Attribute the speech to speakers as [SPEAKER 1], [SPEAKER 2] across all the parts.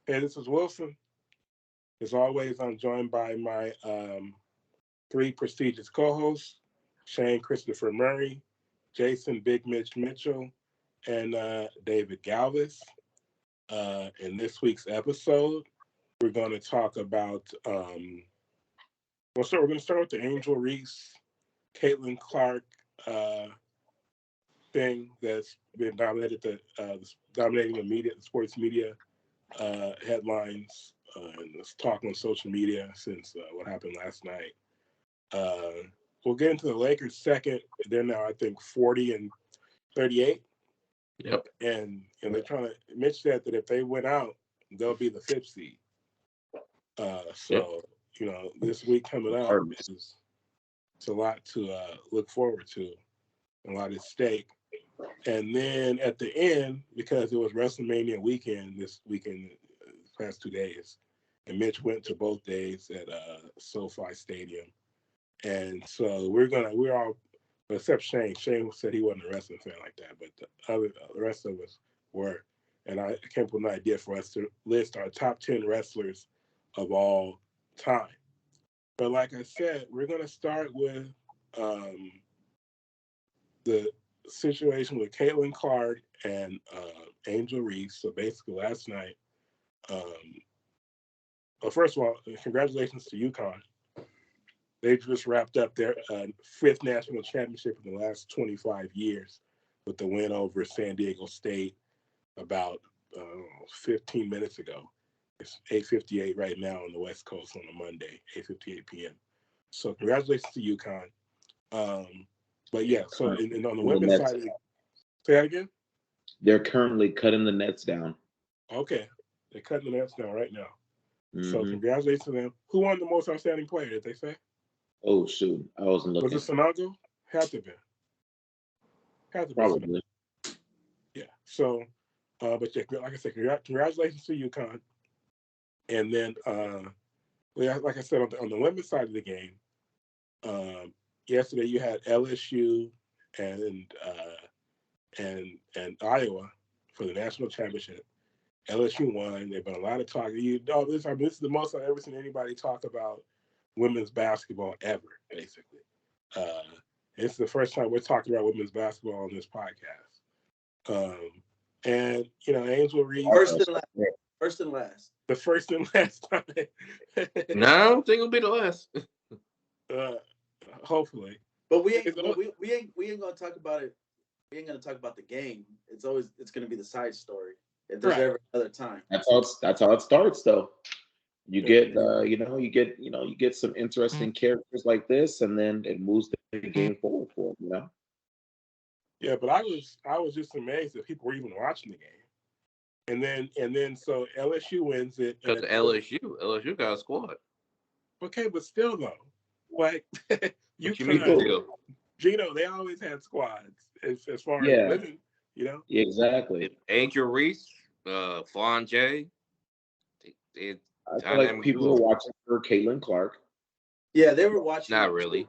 [SPEAKER 1] Hey, this is Wilson. As always, I'm joined by my three prestigious co-hosts, Shane Christopher Murray, Jason Big Mitch Mitchell, and David Galvis. In this week's episode, we're going to talk about, we're going to start with the Angel Reese-Caitlin Clark thing that's been dominating the media, the sports media headlines, and this talk on social media since what happened last night. We'll get into the Lakers second. They're now, I think, 40-38.
[SPEAKER 2] Yep.
[SPEAKER 1] And they're trying to. Mitch said that if they win out, they'll be the fifth seed. This week coming up is it's a lot to look forward to, a lot at stake. And then at the end, because it was WrestleMania weekend this weekend, past 2 days, and Mitch went to both days at SoFi Stadium, and so we're all, except Shane. Shane said he wasn't a wrestling fan like that, but the rest of us were. And I came up with an idea for us to list our top 10 wrestlers of all time. But like I said, we're going to start with the situation with Caitlin Clark and Angel Reese. So basically last night, well, first of all, congratulations to UConn. They just wrapped up their fifth national championship in the last 25 years with the win over San Diego State about 15 minutes ago. It's 8:58 right now on the West Coast on a Monday, 8:58 p.m. So congratulations to UConn. But yeah, so and on the women's side, say that again?
[SPEAKER 3] They're currently cutting the nets down.
[SPEAKER 1] Okay, they're cutting the nets down right now.
[SPEAKER 3] Mm-hmm.
[SPEAKER 1] So congratulations to them. Who won the most outstanding player, did they say?
[SPEAKER 3] Oh, shoot. I wasn't looking.
[SPEAKER 1] Was it Sonago? Had to be.
[SPEAKER 3] Probably.
[SPEAKER 1] Yeah. So, but yeah, like I said, congratulations to UConn. And then, like I said, on the women's side of the game, yesterday you had LSU and Iowa for the national championship. LSU won. There's been a lot of talk. This is the most I've ever seen anybody talk about women's basketball ever, basically. It's the first time we're talking about women's basketball on this podcast. And, Angel Reese.
[SPEAKER 4] First and last.
[SPEAKER 1] The first and last time.
[SPEAKER 2] No, I don't think it'll be the last.
[SPEAKER 1] Hopefully.
[SPEAKER 4] But we ain't gonna talk about it. We ain't gonna talk about the game. It's gonna be the side story. If there's ever another time.
[SPEAKER 3] That's how it starts, though. You get you get some interesting characters like this, and then it moves the game forward for them,
[SPEAKER 1] Yeah, but I was just amazed that people were even watching the game. And then so LSU wins it.
[SPEAKER 2] Because LSU got a squad.
[SPEAKER 1] Okay, but still though, like Gino, they always had squads as far as women,
[SPEAKER 3] Exactly.
[SPEAKER 2] Angel Reese, Fawn J.
[SPEAKER 3] I feel like people were watching for Caitlin Clark.
[SPEAKER 4] Yeah, they were watching.
[SPEAKER 2] Not really.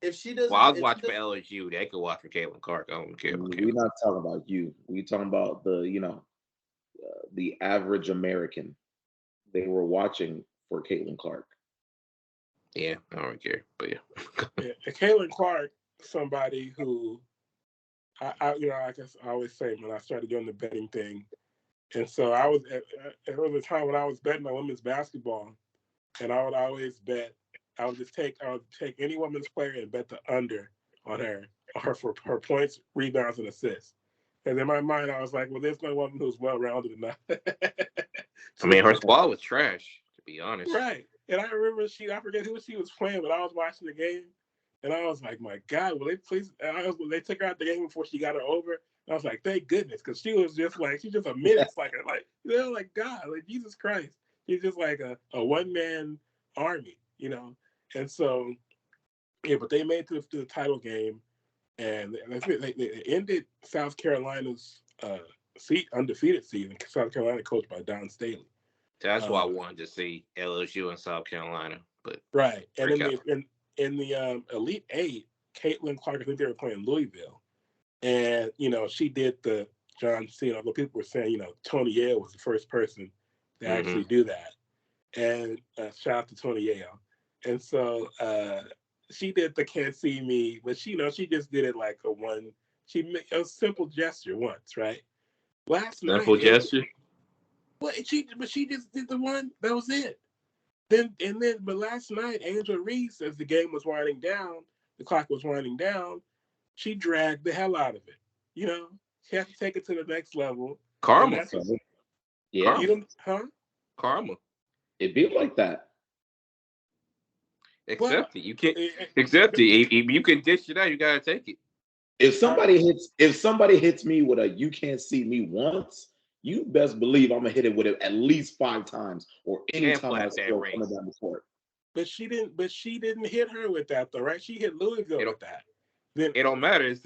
[SPEAKER 4] If she doesn't,
[SPEAKER 2] I was watching for LSU. They could watch for Caitlin Clark. I don't care.
[SPEAKER 3] We're not talking about you. We're talking about the average American. They were watching for Caitlin Clark.
[SPEAKER 2] Yeah, I don't care, but
[SPEAKER 1] yeah. Caitlin Clark, somebody who I guess I always say when I started doing the betting thing, and so I was there was a time when I was betting on women's basketball, and I would always bet. I would take any women's player and bet the under on her for her points, rebounds, and assists. And in my mind, I was like, well, there's no woman who's well-rounded enough.
[SPEAKER 2] I mean, her squad was trash, to be honest.
[SPEAKER 1] Right. And I remember I forget who she was playing, but I was watching the game, and I was like, my God, will they please? They took her out the game before she got her over. And I was like, thank goodness, because she was just a menace, like God, like Jesus Christ. She's just like a one-man army, And so, yeah, but they made it to the title game, and they ended South Carolina's undefeated season. South Carolina coached by Don Staley.
[SPEAKER 2] That's why I wanted to see LSU and South Carolina. But
[SPEAKER 1] right, and in the Elite Eight, Caitlin Clark, I think they were playing Louisville, and she did the John Cena. Although people were saying Tony Yale was the first person to actually do that. And shout out to Tony Yale. And so she did the can't see me, but she just did it like a simple gesture once, right? Last night,
[SPEAKER 2] simple gesture.
[SPEAKER 1] She just did the one. That was it. But last night, Angel Reese, as the game was winding down, the clock was winding down, she dragged the hell out of it. She had to take it to the next level.
[SPEAKER 2] Karma.
[SPEAKER 3] Yeah.
[SPEAKER 2] Karma.
[SPEAKER 3] It be like that.
[SPEAKER 2] Accept it. You can't accept it. If you can dish it out, you gotta take it.
[SPEAKER 3] If somebody hits me with a "you can't see me" once, you best believe I'm gonna hit it with it at least 5 times or any time I score coming down the court.
[SPEAKER 1] But she didn't hit her with that though, right? She hit Louisville with that.
[SPEAKER 2] Then it don't matter. It's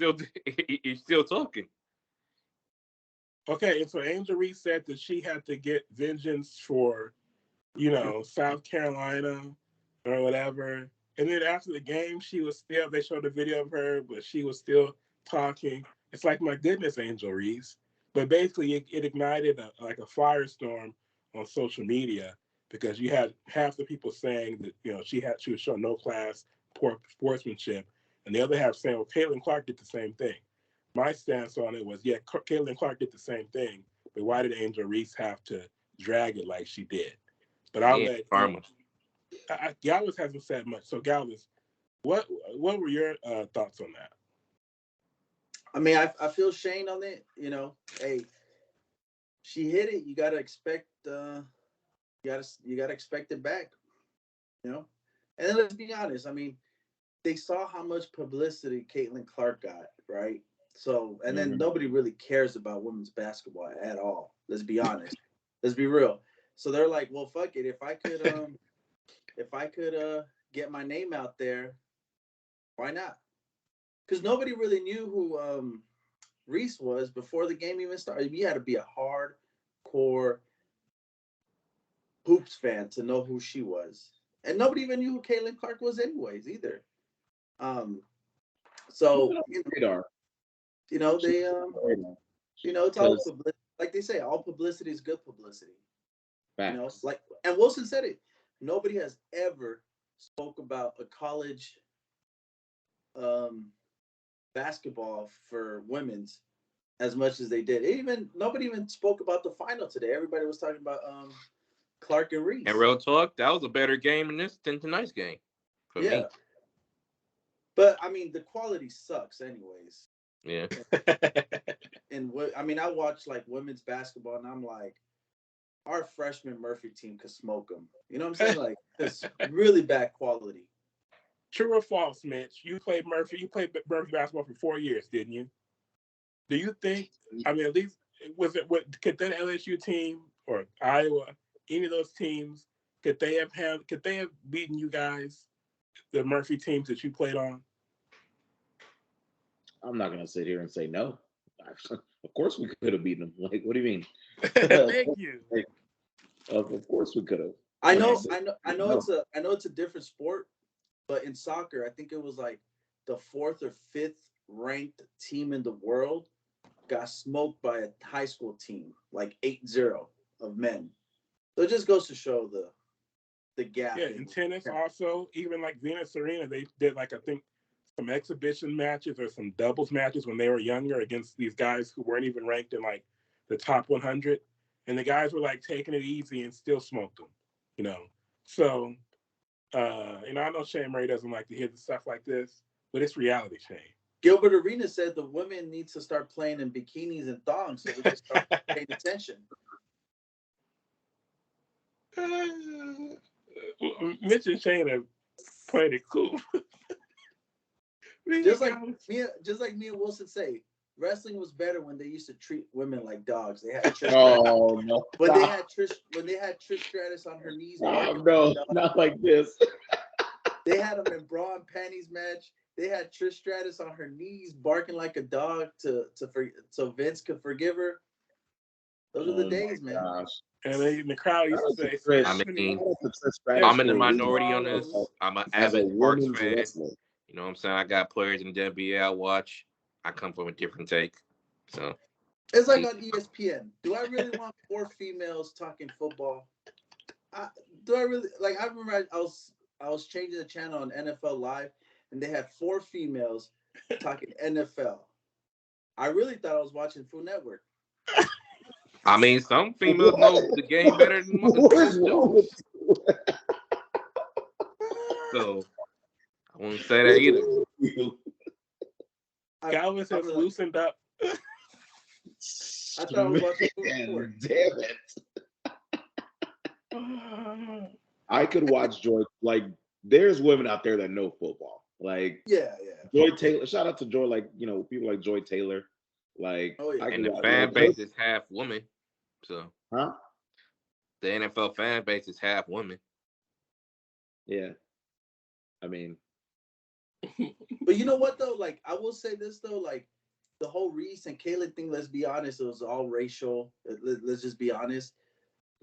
[SPEAKER 2] still talking.
[SPEAKER 1] Okay, and so Angel Reese said that she had to get vengeance for, South Carolina or whatever. And then after the game, they showed a video of her, but she was still talking. It's like, my goodness, Angel Reese. But basically, it ignited a firestorm on social media because you had half the people saying that, she was showing no class, poor sportsmanship. And the other half saying, well, Caitlin Clark did the same thing. My stance on it was, yeah, Caitlin Clark did the same thing, but why did Angel Reese have to drag it like she did? But I'll let
[SPEAKER 2] Karma.
[SPEAKER 1] Galvez hasn't said much. So Galvez, what were your thoughts on that?
[SPEAKER 4] I mean, I feel Shane on it. Hey, she hit it. You gotta expect. You gotta expect it back. And then let's be honest. I mean, they saw how much publicity Caitlin Clark got, right? So, and then nobody really cares about women's basketball at all. Let's be honest. Let's be real. So they're like, well, fuck it. If I could get my name out there, why not? Because nobody really knew who Reese was before the game even started. You had to be a hardcore hoops fan to know who she was. And nobody even knew who Caitlin Clark was anyways either. So
[SPEAKER 3] radar.
[SPEAKER 4] It's all publicity. Like they say, all publicity is good publicity.
[SPEAKER 3] Facts.
[SPEAKER 4] And Wilson said it. Nobody has ever spoke about a college basketball for women's as much as they did. Nobody even spoke about the final today. Everybody was talking about Clark and Reese.
[SPEAKER 2] And real talk, that was a better game than tonight's game for me.
[SPEAKER 4] But I mean, the quality sucks, anyways.
[SPEAKER 2] Yeah.
[SPEAKER 4] And I watch like women's basketball, and I'm like, our freshman Murphy team could smoke them. You know what I'm saying? Like, it's really bad quality.
[SPEAKER 1] True or false, Mitch? You played Murphy basketball for 4 years, didn't you? Do you think? I mean, at least could that LSU team or Iowa, any of those teams, could they have beaten you guys, the Murphy teams that you played on?
[SPEAKER 3] I'm not gonna sit here and say no. Of course we could have beaten them. Like, what do you mean?
[SPEAKER 1] Thank you.
[SPEAKER 3] Of course we could have.
[SPEAKER 4] I know it's a different sport, but in soccer, I think it was like the 4th or 5th ranked team in the world got smoked by a high school team, like 8-0 of men. So it just goes to show the gap.
[SPEAKER 1] Yeah, in tennis also, even like Venus Arena, they did like, I think, some exhibition matches or some doubles matches when they were younger against these guys who weren't even ranked in like the top 100. And the guys were like taking it easy and still smoked them, So, I know Shane Murray doesn't like to hear the stuff like this, but it's reality, Shane.
[SPEAKER 4] Gilbert Arenas said the women need to start playing in bikinis and thongs so we can start paying attention.
[SPEAKER 1] Mitch and Shane have played it cool.
[SPEAKER 4] Just like me and Wilson say, wrestling was better when they used to treat women like dogs. They had Trish.
[SPEAKER 3] Oh no!
[SPEAKER 4] When they had Trish Stratus on her knees.
[SPEAKER 3] Oh no! Not like this.
[SPEAKER 4] They had them in bra and panties match. They had Trish Stratus on her knees barking like a dog so Vince could forgive her. Those are the days, man.
[SPEAKER 3] Gosh.
[SPEAKER 1] And the crowd used to say,
[SPEAKER 2] I'm in the minority on this. I'm an avid Sparks fan.
[SPEAKER 3] Wrestler.
[SPEAKER 2] You know what I'm saying? I got players in the NBA I watch. I come from a different take. So
[SPEAKER 4] It's like on ESPN. Do I really want 4 females talking football? Do I really like? I remember I was changing the channel on NFL Live, and they had 4 females talking NFL. I really thought I was watching Food Network.
[SPEAKER 2] I mean, some females know the game better than most do. So I wouldn't say that either.
[SPEAKER 1] Galvin has loosened up.
[SPEAKER 4] I thought I was watching Food Network.
[SPEAKER 3] Damn it. I could watch Joy. Like, there's women out there that know football. Like,
[SPEAKER 4] yeah.
[SPEAKER 3] Joy Taylor. Shout out to Joy. Like, you know, people like Joy Taylor. Like,
[SPEAKER 2] and the fan base is half women. So,
[SPEAKER 3] the
[SPEAKER 2] NFL fan base is half women.
[SPEAKER 3] Yeah. I mean,
[SPEAKER 4] but you know what though? Like, I will say this though. Like, the whole Reese and Caitlin thing. Let's be honest. It was all racial. Let's just be honest.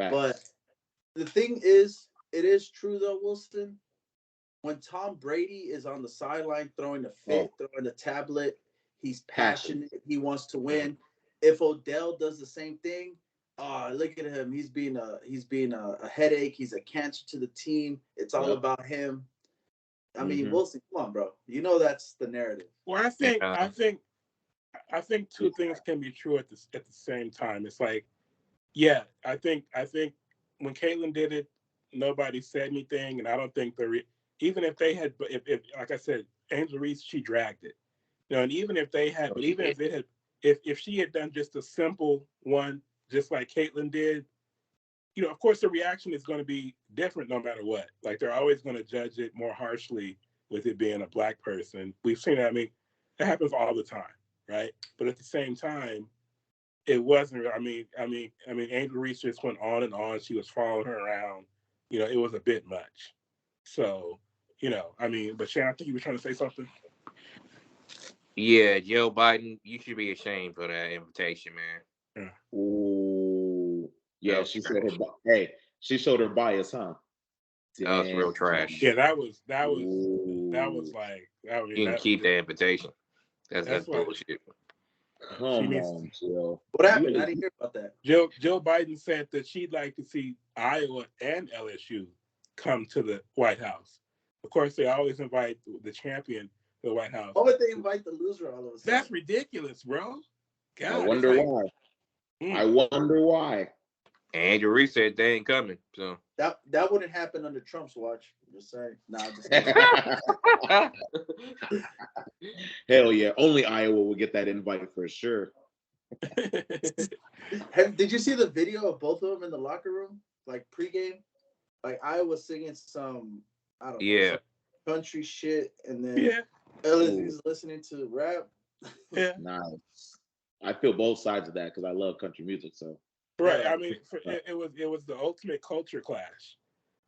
[SPEAKER 3] facts.
[SPEAKER 4] But the thing is, it is true though, Wilson. When Tom Brady is on the sideline throwing the fit, throwing the tablet, he's passionate. He wants to win. If Odell does the same thing, look at him. He's being a headache. He's a cancer to the team. It's all about him. I mean, Wilson, come on, bro. You know that's the narrative.
[SPEAKER 1] Well, I think 2 things can be true at the same time. It's like, yeah, I think when Caitlin did it, nobody said anything, and I don't think even if they had, if like I said, Angel Reese, she dragged it, you know, and even if they had, even if it had, if she had done just a simple one, just like Caitlin did, you know, of course the reaction is going to be different no matter what. Like, they're always going to judge it more harshly with it being a Black person. We've seen it. I mean, it happens all the time, right? But at the same time, it wasn't. I mean, Angel Reese just went on and on. She was following her around. You know, it was a bit much. So, you know, I mean, but Shane, I think you were trying to say something.
[SPEAKER 2] Yeah, Joe Biden, you should be ashamed for that invitation, man.
[SPEAKER 3] Ooh, yeah. She said, "Hey, she showed her bias, huh?"
[SPEAKER 2] That was real trash.
[SPEAKER 1] Yeah, that was like
[SPEAKER 2] you can keep the invitation. That's bullshit.
[SPEAKER 3] Come on, Jill.
[SPEAKER 4] What happened? I didn't hear about that.
[SPEAKER 1] Joe Biden said that she'd like to see Iowa and LSU come to the White House. Of course, they always invite the champion to the White House.
[SPEAKER 4] Why would they invite the loser all of a sudden?
[SPEAKER 1] That's ridiculous, bro. God,
[SPEAKER 3] I wonder why. I wonder why.
[SPEAKER 2] Angel Reese said they ain't coming. So
[SPEAKER 4] that wouldn't happen under Trump's watch. I'm just saying. Nah, just
[SPEAKER 3] hell yeah. Only Iowa will get that invite for sure.
[SPEAKER 4] Did you see the video of both of them in the locker room, like pregame? Like, Iowa singing some, I don't know, some country shit, and then LSU's listening to rap.
[SPEAKER 1] Yeah,
[SPEAKER 3] nice. I feel both sides of that because I love country music. So
[SPEAKER 1] right. I mean, it was the ultimate culture clash.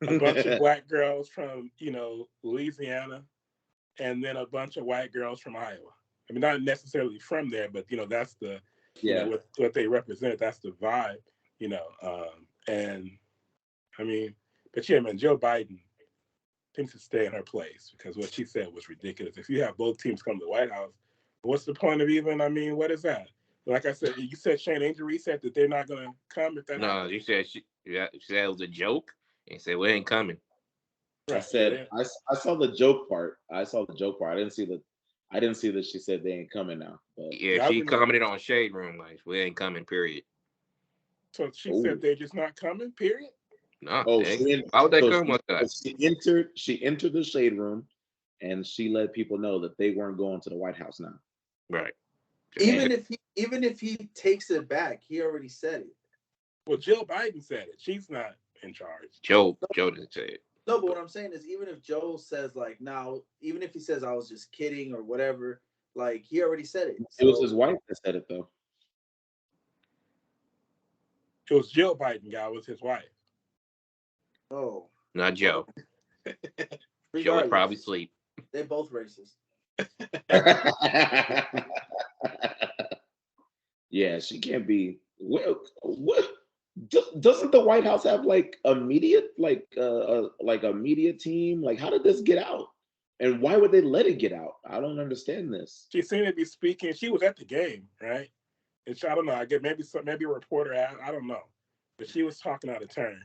[SPEAKER 1] A bunch of Black girls from, you know, Louisiana, and then a bunch of white girls from Iowa. I mean, not necessarily from there, but, you know, that's the you know, what they represent. That's the vibe, you know. And I mean, but yeah, man, Joe Biden thinks to stay in her place because what she said was ridiculous. If you have both teams come to the White House, what's the point of even? I mean, what is that? Like I said, you said Shane Angel Reese said that they're not going to come if that.
[SPEAKER 2] No,
[SPEAKER 1] happens.
[SPEAKER 2] you said she said it was a joke and said we ain't coming.
[SPEAKER 3] I said I saw the joke part. I saw the joke part. I didn't see that she said they ain't coming now. But
[SPEAKER 2] yeah, she commented on Shade Room like we ain't coming. Period.
[SPEAKER 1] So she said they're just not coming. Period.
[SPEAKER 2] No. Why would they come with that?
[SPEAKER 3] She entered the Shade Room, and she let people know that they weren't going to the White House now.
[SPEAKER 2] Right.
[SPEAKER 4] Even if he takes it back, he already said it.
[SPEAKER 1] Well, Jill Biden said it. She's not in charge.
[SPEAKER 2] Joe didn't say it.
[SPEAKER 4] No, but what I'm saying is, even if Joe says like now, even if he says I was just kidding or whatever, like he already said it.
[SPEAKER 3] It was his wife that said it though.
[SPEAKER 1] It was Jill Biden, guy, was his wife.
[SPEAKER 4] Oh,
[SPEAKER 2] not Joe. Joe would probably sleep.
[SPEAKER 4] They both racist.
[SPEAKER 3] Yeah, she can't be. What doesn't the White House have like a media team? Like, how did this get out? And why would they let it get out? I don't understand this.
[SPEAKER 1] She seemed to be speaking. She was at the game, right? And I don't know. I get maybe a reporter. I don't know, but she was talking out of turn.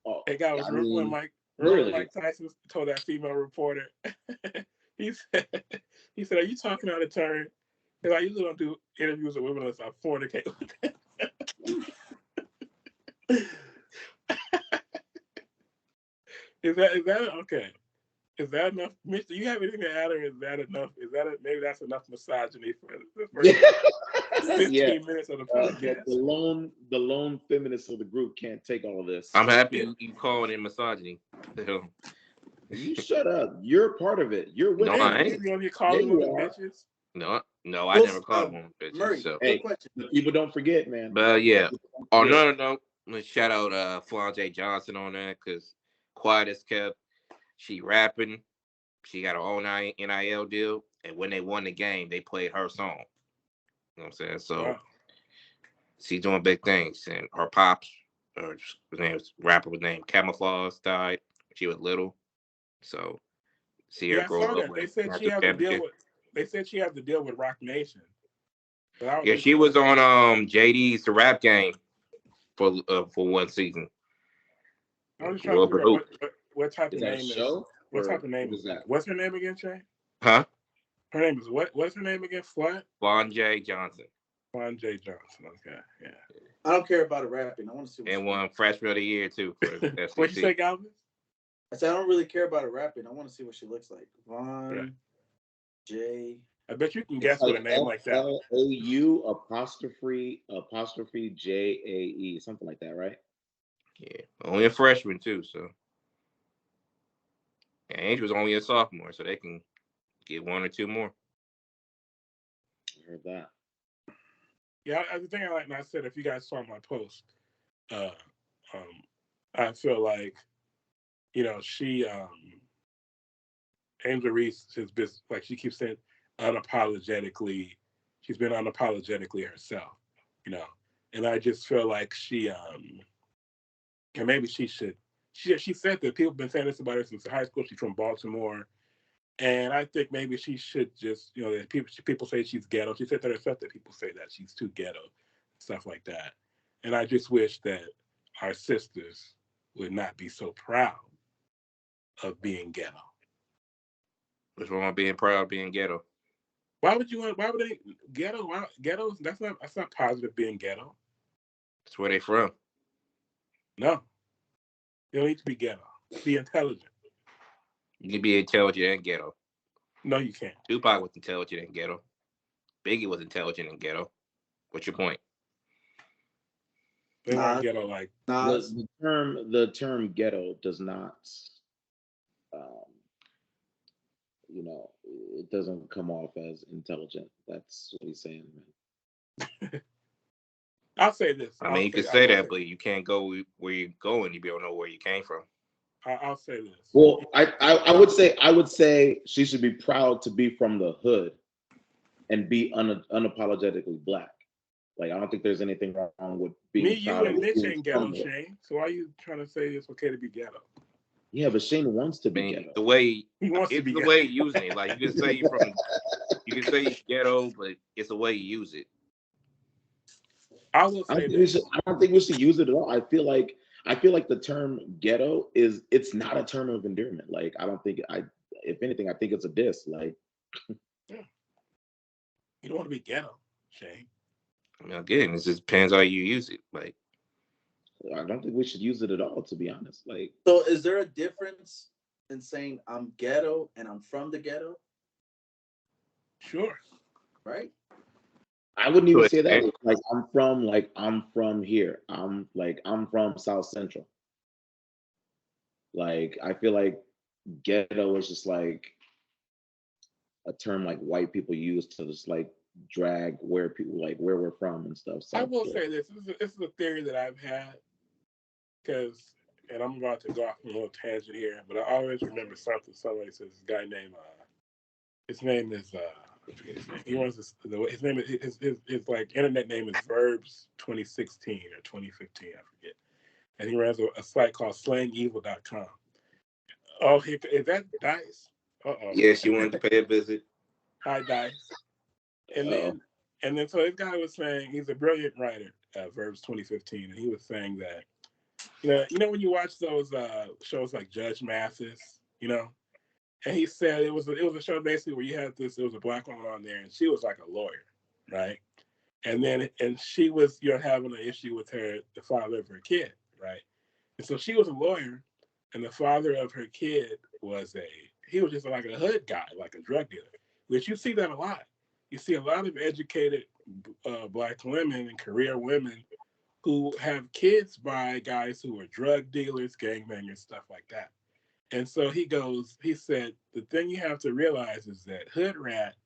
[SPEAKER 3] Oh,
[SPEAKER 1] Hey, guys, remember when Mike Tyson told that female reporter? he said, "Are you talking out of turn? Because I usually don't do interviews with women unless I fornicate with them." Is that okay? Is that enough? Mitch, do you have anything to add, or is that enough? Maybe that's enough misogyny for the first 15 minutes of the podcast?
[SPEAKER 3] The lone feminist of the group can't take all of this.
[SPEAKER 2] I'm happy you called it misogyny.
[SPEAKER 3] You shut up. You're part of it. You're with
[SPEAKER 2] no, I ain't.
[SPEAKER 1] You calling women bitches?
[SPEAKER 2] No, I never called women bitches.
[SPEAKER 4] Murray,
[SPEAKER 2] so.
[SPEAKER 3] Hey, people don't forget, man.
[SPEAKER 2] But yeah. On another note, let's shout out Flau'jae Johnson on that, because quiet as kept. She rapping. She got her own NIL deal. And when they won the game, they played her song. You know what I'm saying? So she's doing big things. And her pops, rapper was named Camouflage, died. She was little. So see her grow up.
[SPEAKER 1] They said she had to deal with. They said she had to deal with Rock Nation.
[SPEAKER 2] Yeah, she was on JD's The Rap Game for one season.
[SPEAKER 1] I'm just trying to figure out what type of name is. What type of name
[SPEAKER 3] is that?
[SPEAKER 1] What's her name again, Shay?
[SPEAKER 2] Huh?
[SPEAKER 1] Her name is what? What's her name again?
[SPEAKER 2] Flau'jae Johnson.
[SPEAKER 1] Flau'jae Johnson. Okay, yeah.
[SPEAKER 4] I don't care about her rapping. I want to see.
[SPEAKER 2] And won Freshman of the Year too.
[SPEAKER 1] What you say, Galvin?
[SPEAKER 4] I said I don't really care about her rapping. I want to see what she looks like. J.
[SPEAKER 1] I bet you can guess with a name like that.
[SPEAKER 3] LOU''JAE, something like that, right?
[SPEAKER 2] Yeah, only a freshman too. So, and Angel was only a sophomore, so they can get one or two more.
[SPEAKER 3] I heard that.
[SPEAKER 1] Yeah, the thing I like, and I said, if you guys saw my post, I feel like, she, Angel Reese has been, like she keeps saying, unapologetically, she's been unapologetically herself, and I just feel like she, and maybe she should, she said that people have been saying this about her since high school. She's from Baltimore. And I think maybe she should just, that people say she's ghetto. She said that herself that people say that she's too ghetto, stuff like that. And I just wish that our sisters would not be so proud of being ghetto.
[SPEAKER 2] What's wrong with being proud of being ghetto?
[SPEAKER 1] Why would they ghetto? Ghetto? That's not positive being ghetto.
[SPEAKER 2] That's where they from.
[SPEAKER 1] No, you don't need to be ghetto. Be intelligent.
[SPEAKER 2] You can be intelligent and ghetto.
[SPEAKER 1] No, you can't.
[SPEAKER 2] Tupac was intelligent and ghetto. Biggie was intelligent and ghetto. What's your point?
[SPEAKER 1] They weren't ghetto like
[SPEAKER 3] the term ghetto does not, it doesn't come off as intelligent. That's what he's saying, man.
[SPEAKER 1] I'll say this.
[SPEAKER 2] I mean, you could say that, but you can't go where you're going. You don't know where you came from.
[SPEAKER 1] I'll say this.
[SPEAKER 3] Well, I would say she should be proud to be from the hood and be unapologetically black. Like, I don't think there's anything wrong with being proud.
[SPEAKER 1] You and Mitch ain't ghetto, Shane. So why are you trying to say it's okay to be ghetto?
[SPEAKER 3] Yeah, but Shane wants to be ghetto.
[SPEAKER 2] The way
[SPEAKER 1] he wants to be
[SPEAKER 2] the
[SPEAKER 1] ghetto.
[SPEAKER 2] way you using it. Like, you can say you say ghetto, but it's the way you use it.
[SPEAKER 1] I will say
[SPEAKER 3] I don't think we should use it at all. I feel like the term ghetto it's not a term of endearment. Like, if anything, I think it's a diss. Like,
[SPEAKER 1] yeah. You don't want to be ghetto, Shane.
[SPEAKER 2] I mean, again, it just depends how you use it. Like,
[SPEAKER 3] I don't think we should use it at all, to be honest. Like,
[SPEAKER 4] so is there a difference in saying I'm ghetto and I'm from the ghetto?
[SPEAKER 1] Sure.
[SPEAKER 4] Right?
[SPEAKER 3] I wouldn't even say that. Like, I'm from here. I'm from South Central. Like, I feel like ghetto is just like a term like white people use to just like drag where people, like, where we're from and stuff. So
[SPEAKER 1] I will say this. This is a theory that I've had, and I'm about to go off on a little tangent here, but I always remember somebody says this guy named, his name is, I forget his name. He runs his name is, his like internet name is Verbs 2016 or 2015, I forget. And he runs a site called slangevil.com. Oh, is that Dice?
[SPEAKER 2] Yeah, she wanted to pay a visit.
[SPEAKER 1] Hi, Dice. And And then so this guy was saying, he's a brilliant writer, Verbs 2015, and he was saying that, you know when you watch those shows like Judge Mathis, and he said it was a show basically where you had it was a black woman on there, and she was like a lawyer, right? And she was having an issue with the father of her kid, right? And so she was a lawyer, and the father of her kid he was just like a hood guy, like a drug dealer, which you see that a lot. You see a lot of educated black women and career women who have kids by guys who are drug dealers, gangbangers, stuff like that. And so he said, the thing you have to realize is that hood rat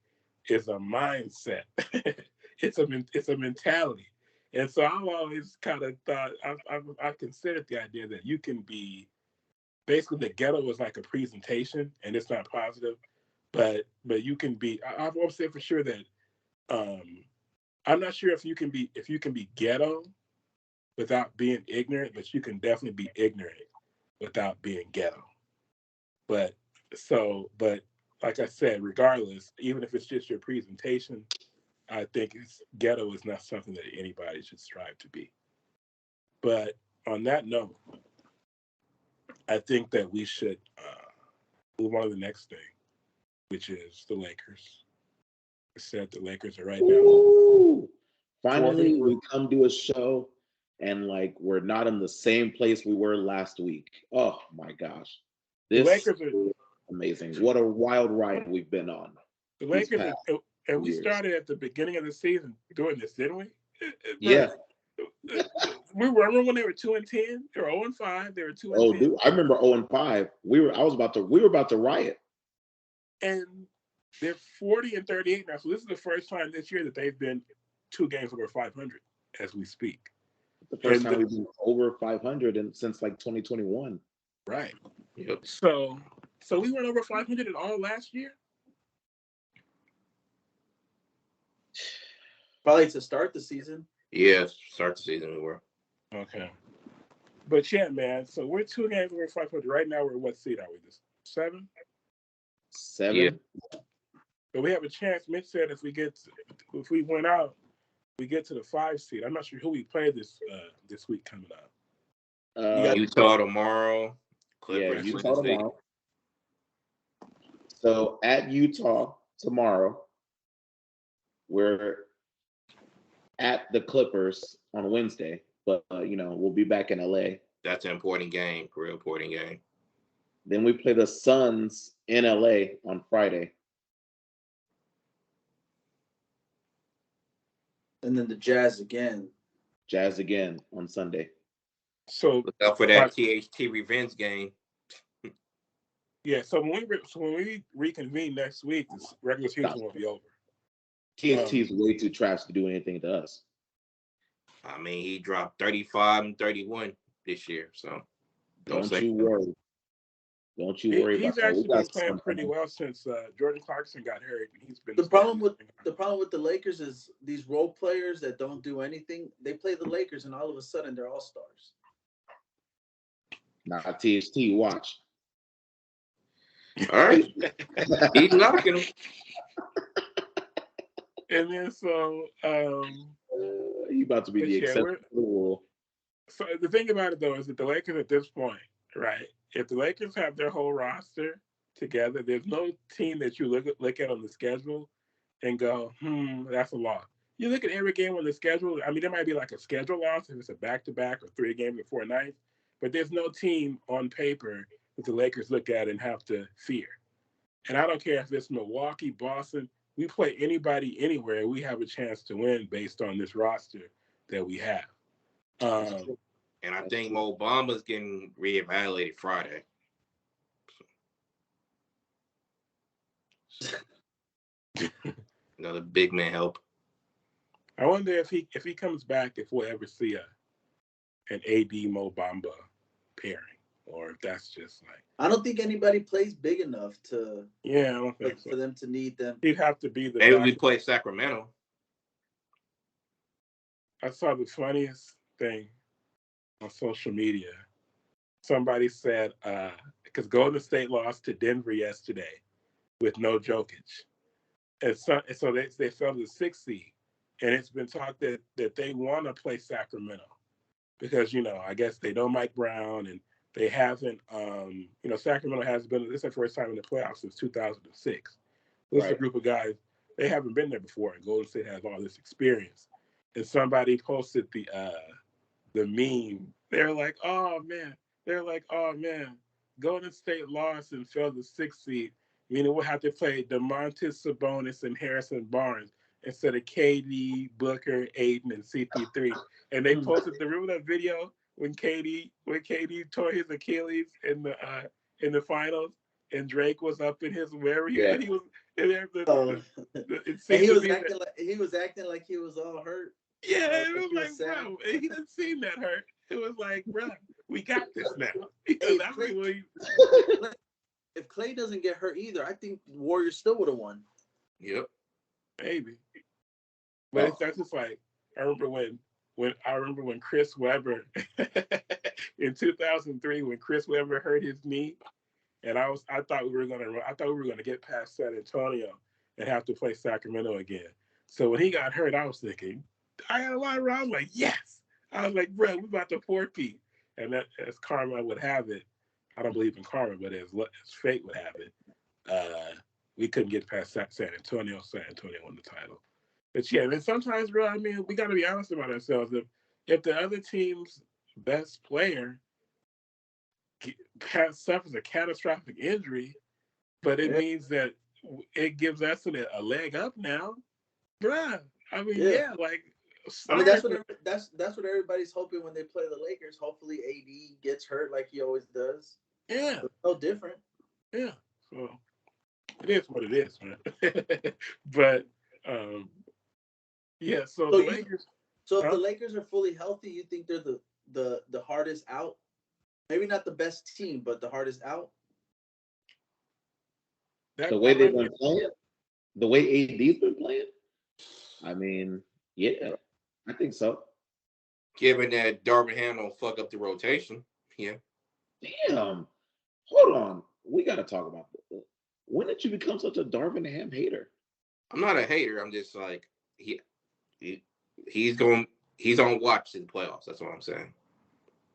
[SPEAKER 1] is a mindset. It's a mentality. And so I've always kind of thought, I've considered the idea that you can be, basically the ghetto was like a presentation and it's not positive, but you can be, I won't say for sure that, I'm not sure if you can be ghetto without being ignorant, but you can definitely be ignorant without being ghetto. But like I said, regardless, even if it's just your presentation, I think ghetto is not something that anybody should strive to be. But on that note, I think that we should move on to the next thing, which is the Lakers. I said the Lakers are right now.
[SPEAKER 3] Ooh, finally, we come to a show and we're not in the same place we were last week. Oh my gosh. This Lakers are amazing. What a wild ride we've been on.
[SPEAKER 1] The Lakers and we started at the beginning of the season doing this, didn't we?
[SPEAKER 3] Yeah.
[SPEAKER 1] We remember when they were 2-10, they were 0-5, they were 2-10.
[SPEAKER 3] Oh, dude, I remember 0-5. We were about to riot.
[SPEAKER 1] And they're 40-38 now. So this is the first time this year that they've been 2 games over 500 as we speak.
[SPEAKER 3] The first time we've been over 500 since 2021.
[SPEAKER 1] Right. Yep. So we went over 500 at all last year?
[SPEAKER 4] Probably to start the season.
[SPEAKER 2] Yeah, start the season we were.
[SPEAKER 1] Okay. But yeah, man. So we're 2 games over 500 right now. We're what seed are we? This 7?
[SPEAKER 3] 7.
[SPEAKER 2] Yeah.
[SPEAKER 1] But we have a chance. Mitch said if we went out, we get to the 5 seed. I'm not sure who we play this week coming up.
[SPEAKER 2] We got Utah tomorrow.
[SPEAKER 3] Clippers Utah tomorrow. So at Utah tomorrow, we're at the Clippers on Wednesday, but we'll be back in LA.
[SPEAKER 2] That's an important game, real important game.
[SPEAKER 3] Then we play the Suns in LA on Friday.
[SPEAKER 4] And then the Jazz again.
[SPEAKER 3] Jazz again on Sunday.
[SPEAKER 1] So
[SPEAKER 2] look out for that THT revenge game.
[SPEAKER 1] Yeah, so when we reconvene next week, the regular season will be over.
[SPEAKER 3] THT is way too trash to do anything to us.
[SPEAKER 2] I mean, he dropped 35 and 31 this year, so
[SPEAKER 3] don't you worry. Don't you worry about that.
[SPEAKER 1] He's actually been playing pretty well since Jordan Clarkson got hurt. He's been
[SPEAKER 4] the problem with the Lakers is these role players that don't do anything. They play the Lakers, and all of a sudden they're all stars.
[SPEAKER 3] Nah, THT, watch.
[SPEAKER 2] All right, he's knocking him.
[SPEAKER 1] And then
[SPEAKER 3] he about to be the exception to the rule.
[SPEAKER 1] So the thing about it though is that the Lakers at this point, right? If the Lakers have their whole roster together, there's no team that you look at on the schedule and go, that's a loss. You look at every game on the schedule. I mean, there might be like a schedule loss if it's a back-to-back or 3 games in 4 nights, but there's no team on paper that the Lakers look at and have to fear. And I don't care if it's Milwaukee, Boston. We play anybody anywhere, we have a chance to win based on this roster that we have.
[SPEAKER 2] And I think Mo Bamba's getting reevaluated Friday. Another big man help.
[SPEAKER 1] I wonder if he comes back, if we'll ever see an AD Mo Bamba pairing, or if that's just like.
[SPEAKER 4] I don't think anybody plays big enough to.
[SPEAKER 1] Yeah, I don't think so.
[SPEAKER 4] For them to need them.
[SPEAKER 1] He'd have to be the.
[SPEAKER 2] Maybe we play Sacramento.
[SPEAKER 1] I saw the funniest thing on social media. Somebody said, because Golden State lost to Denver yesterday with no Jokic. And so they fell to the 6th seed. and it's been talked that they want to play Sacramento because I guess they know Mike Brown and they haven't. Sacramento has been. This is the first time in the playoffs since 2006. This is a group of guys. They haven't been there before, and Golden State has all this experience. And somebody posted the meme. They're like, oh man. Golden State lost and fell to 6th seed, meaning we'll have to play DeMontis Sabonis and Harrison Barnes instead of KD, Booker, Aiden, and CP3. And they posted remember that video when KD tore his Achilles in the finals, and Drake was up in his wherever he was. It seemed
[SPEAKER 4] he was acting like he was all hurt.
[SPEAKER 1] Yeah, it was like, bro, he didn't seem that hurt. It was like, bro, we got this now. If
[SPEAKER 4] Clay doesn't get hurt either, I think the Warriors still would have won.
[SPEAKER 2] Yep,
[SPEAKER 1] maybe. But that's just like I remember when Chris Webber in 2003 when Chris Webber hurt his knee, and I thought we were gonna get past San Antonio and have to play Sacramento again. So when he got hurt, I was thinking, I got a lot around. I was like, yes. I was like, bro, we're about to 4-peat. And that, as karma would have it, I don't believe in karma, but as fate would have it, we couldn't get past San Antonio. San Antonio won the title. But yeah, and sometimes, bro, I mean, we got to be honest about ourselves. If the other team's best player suffers a catastrophic injury, but it means that it gives us a leg up now, bruh. I mean,
[SPEAKER 4] I mean, that's what everybody's hoping when they play the Lakers. Hopefully, AD gets hurt like he always does.
[SPEAKER 1] Yeah,
[SPEAKER 4] it's no different.
[SPEAKER 1] Yeah, so it is what it is, man. But yeah. So the Lakers.
[SPEAKER 4] So if the Lakers are fully healthy, you think they're the hardest out? Maybe not the best team, but the hardest out.
[SPEAKER 3] The way they've been playing, the way AD's been playing. I mean, yeah, I think so.
[SPEAKER 2] Given that Darvin Ham don't fuck up the rotation, yeah.
[SPEAKER 3] Damn. Hold on. We got to talk about this. When did you become such a Darvin Ham hater?
[SPEAKER 2] I'm not a hater. I'm just like, he's on watch in the playoffs. That's what I'm saying.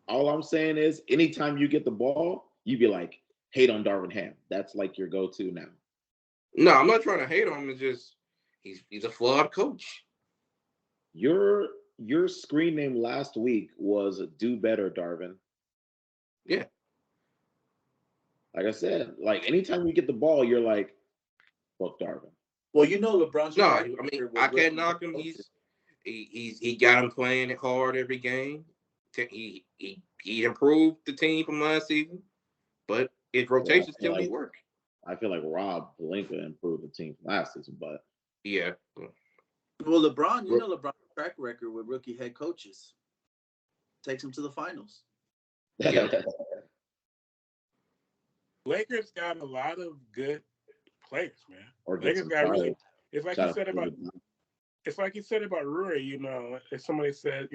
[SPEAKER 3] All I'm saying is anytime you get the ball, you be like, hate on Darvin Ham. That's like your go-to now.
[SPEAKER 2] No, I'm not trying to hate on him. It's just he's a flawed coach.
[SPEAKER 3] Your screen name last week was "Do Better, Darvin."
[SPEAKER 2] Yeah.
[SPEAKER 3] Like I said, like anytime you get the ball, you're like, fuck Darvin.
[SPEAKER 4] Well, LeBron's.
[SPEAKER 2] No, I mean I can't knock him. He got him playing hard every game. He improved the team from last season, but his rotation still didn't work.
[SPEAKER 3] I feel like Rob Pelinka improved the team from last season, but
[SPEAKER 2] yeah.
[SPEAKER 4] Well, LeBron's track record with rookie head coaches takes him to the finals.
[SPEAKER 2] Yeah.
[SPEAKER 1] Lakers got a lot of good players, man. Lakers got really. It's like you said about Rory. If somebody said,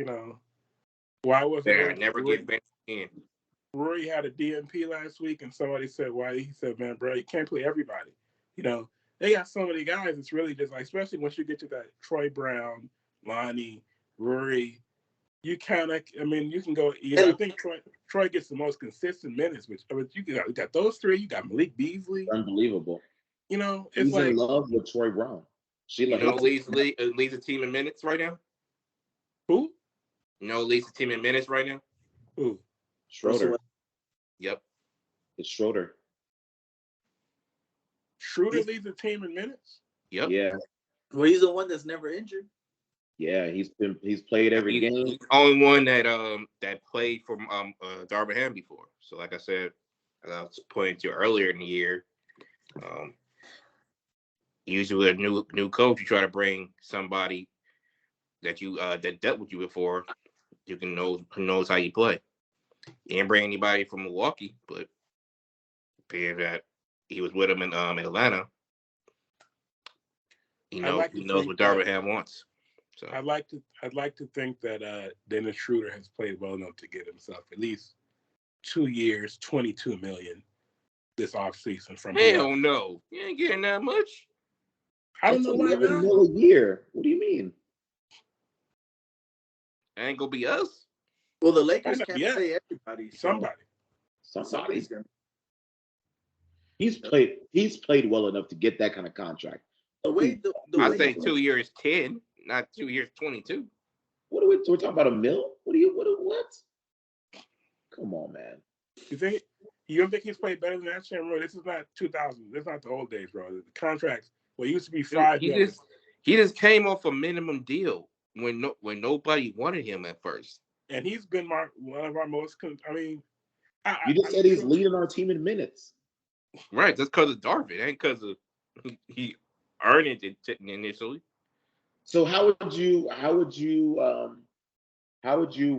[SPEAKER 1] why wasn't
[SPEAKER 2] Rory never get back in?
[SPEAKER 1] Rory had a DNP last week, and somebody said why. He said, "Man, bro, you can't play everybody. They got so many guys. It's really just like, especially once you get to that Troy Brown, Lonnie, Rory, you kind of. I mean, you can go. I think Troy gets the most consistent minutes, which you got those three. You got Malik Beasley.
[SPEAKER 3] Unbelievable.
[SPEAKER 1] It's
[SPEAKER 3] He's
[SPEAKER 1] like
[SPEAKER 3] in love with Troy Brown.
[SPEAKER 2] Leads the team in minutes right now.
[SPEAKER 1] Who?
[SPEAKER 2] Leads the team in minutes right now.
[SPEAKER 1] Who?
[SPEAKER 3] Schroeder.
[SPEAKER 2] Yep.
[SPEAKER 3] It's Schroeder.
[SPEAKER 1] Schroeder leads the team in minutes?
[SPEAKER 2] Yep.
[SPEAKER 3] Yeah.
[SPEAKER 4] Well, he's the one that's never injured.
[SPEAKER 3] Yeah, he's played every game.
[SPEAKER 2] He's the only one that played for Darvin Ham before. So like I said, I was pointing to earlier in the year, usually with a new coach, you try to bring somebody that that dealt with you before, you can know who knows how you play. He didn't bring anybody from Milwaukee, but being that he was with him in Atlanta, he knows what Darvin Ham wants. So
[SPEAKER 1] I'd like to think that Dennis Schroeder has played well enough to get himself at least 2 years, $22 million this offseason from
[SPEAKER 2] hell no. You ain't getting that much.
[SPEAKER 1] I don't know why not.
[SPEAKER 3] A year. What do you mean?
[SPEAKER 2] It ain't gonna be us.
[SPEAKER 4] Well, the Lakers
[SPEAKER 1] Might not
[SPEAKER 4] can't
[SPEAKER 1] be us.
[SPEAKER 4] play everybody. So
[SPEAKER 1] Somebody.
[SPEAKER 4] somebody's gonna.
[SPEAKER 3] He's played well enough to get that kind of contract.
[SPEAKER 4] The way
[SPEAKER 2] I
[SPEAKER 4] way
[SPEAKER 2] say 2 years 10, not 2 years 22.
[SPEAKER 3] What are we're talking about a mill? What? Come on, man.
[SPEAKER 1] You don't think he's played better than that, bro? This is not 2000. This is not the old days, bro. The contracts, well, it used to be $5 million.
[SPEAKER 2] He just came off a minimum deal when nobody wanted him at first.
[SPEAKER 1] And he's been one of our most. I mean,
[SPEAKER 3] you just said he's leading our team in minutes.
[SPEAKER 2] Right, that's because of Darvin, ain't because of he earned it initially.
[SPEAKER 3] So how would you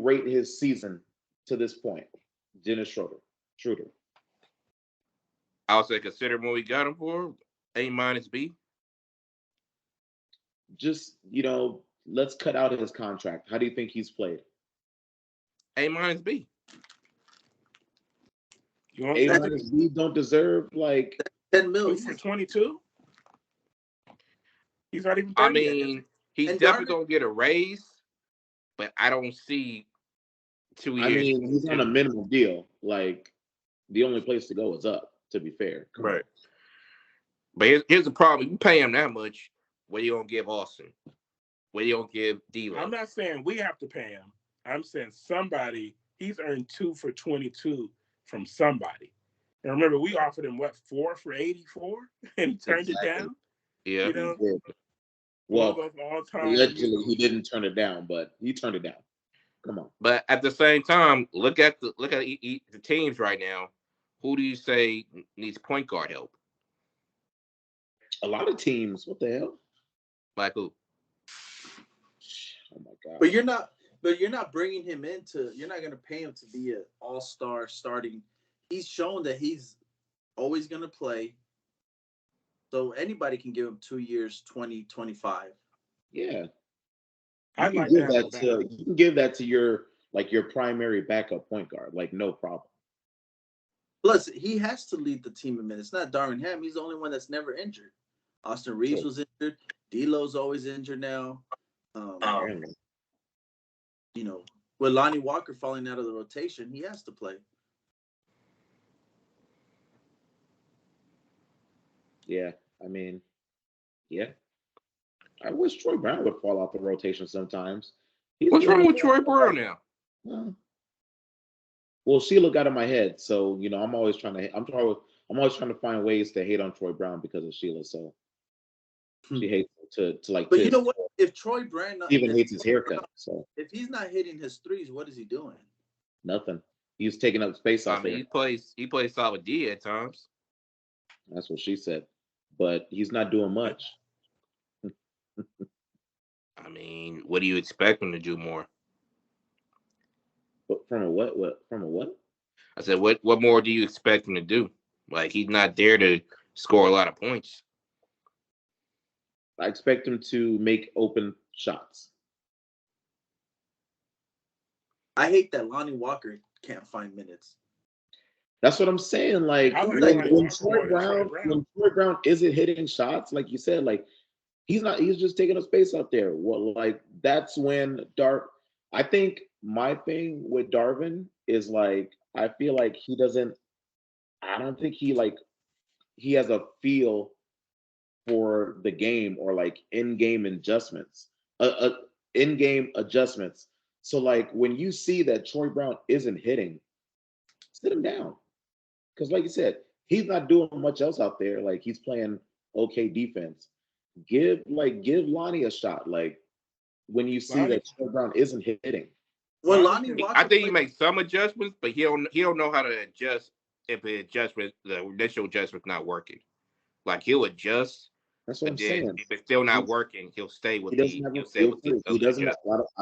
[SPEAKER 3] rate his season to this point, Dennis Schroeder?
[SPEAKER 2] I would say consider what we got him for A-B.
[SPEAKER 3] Just let's cut out his contract. How do you think he's played?
[SPEAKER 2] A-B.
[SPEAKER 3] A-B don't deserve like
[SPEAKER 4] 10 million
[SPEAKER 1] for 22. He's not even 30
[SPEAKER 2] I mean,
[SPEAKER 1] yet.
[SPEAKER 2] he's definitely gonna get a raise, but I don't see 2 years.
[SPEAKER 3] I mean, he's on a minimum deal. Like the only place to go is up. To be fair,
[SPEAKER 2] right? But here's the problem: you pay him that much, what are you gonna give Austin? What are you gonna give D'Lo?
[SPEAKER 1] I'm not saying we have to pay him. I'm saying somebody. He's earned 2 for 22 from somebody. And remember, we offered him 4 for 84, and he turned it down.
[SPEAKER 2] Yeah.
[SPEAKER 3] Well, allegedly he didn't turn it down, but he turned it down. Come on.
[SPEAKER 2] But at the same time, look at the teams right now. Who do you say needs point guard help?
[SPEAKER 3] A lot of teams. What the hell?
[SPEAKER 2] Like who?
[SPEAKER 3] Oh my God.
[SPEAKER 4] But you're not bringing him into. You're not going to pay him to be an all-star starting. He's shown that he's always going to play. So anybody can give him 2 years, 20, 25.
[SPEAKER 3] Yeah.
[SPEAKER 1] You
[SPEAKER 3] can give that to your primary backup point guard, like no problem.
[SPEAKER 4] Plus, he has to lead the team in minutes. It's not Darvin Ham. He's the only one that's never injured. Austin Reeves was injured. D'Lo's always injured now. With Lonnie Walker falling out of the rotation, he has to play.
[SPEAKER 3] Yeah, I mean, yeah. I wish Troy Brown would fall off the rotation sometimes.
[SPEAKER 2] What's wrong with Troy Brown now?
[SPEAKER 3] Well, Sheila got in my head, so I'm always trying to find ways to hate on Troy Brown because of Sheila. So she hates to like.
[SPEAKER 4] But you know what? If Troy Brown
[SPEAKER 3] even hates his haircut, so
[SPEAKER 4] if he's not hitting his threes, what is he doing?
[SPEAKER 3] Nothing. He's taking up space out there.
[SPEAKER 2] He plays solid D at times.
[SPEAKER 3] That's what she said, but he's not doing much.
[SPEAKER 2] I mean, what do you expect him to do more?
[SPEAKER 3] But from a what? From a what?
[SPEAKER 2] I said, what more do you expect him to do? Like, he's not there to score a lot of points.
[SPEAKER 3] I expect him to make open shots.
[SPEAKER 4] I hate that Lonnie Walker can't find minutes.
[SPEAKER 3] That's what I'm saying. Like when Troy Brown isn't hitting shots, like you said, like he's just taking up space out there. Well, like that's when I think my thing with Darvin is like I feel like I don't think he has a feel for the game or like in-game adjustments. So like when you see that Troy Brown isn't hitting, sit him down. Because like you said, he's not doing much else out there. Like he's playing okay defense. Give Lonnie a shot. Like when you see that Troy Brown isn't hitting.
[SPEAKER 4] Well, Lonnie Walker,
[SPEAKER 2] I think he makes some adjustments, but he don't know how to adjust if the initial adjustment's not working. Like he'll adjust.
[SPEAKER 3] That's what I'm saying.
[SPEAKER 2] If it's still not working, he'll stay with
[SPEAKER 3] I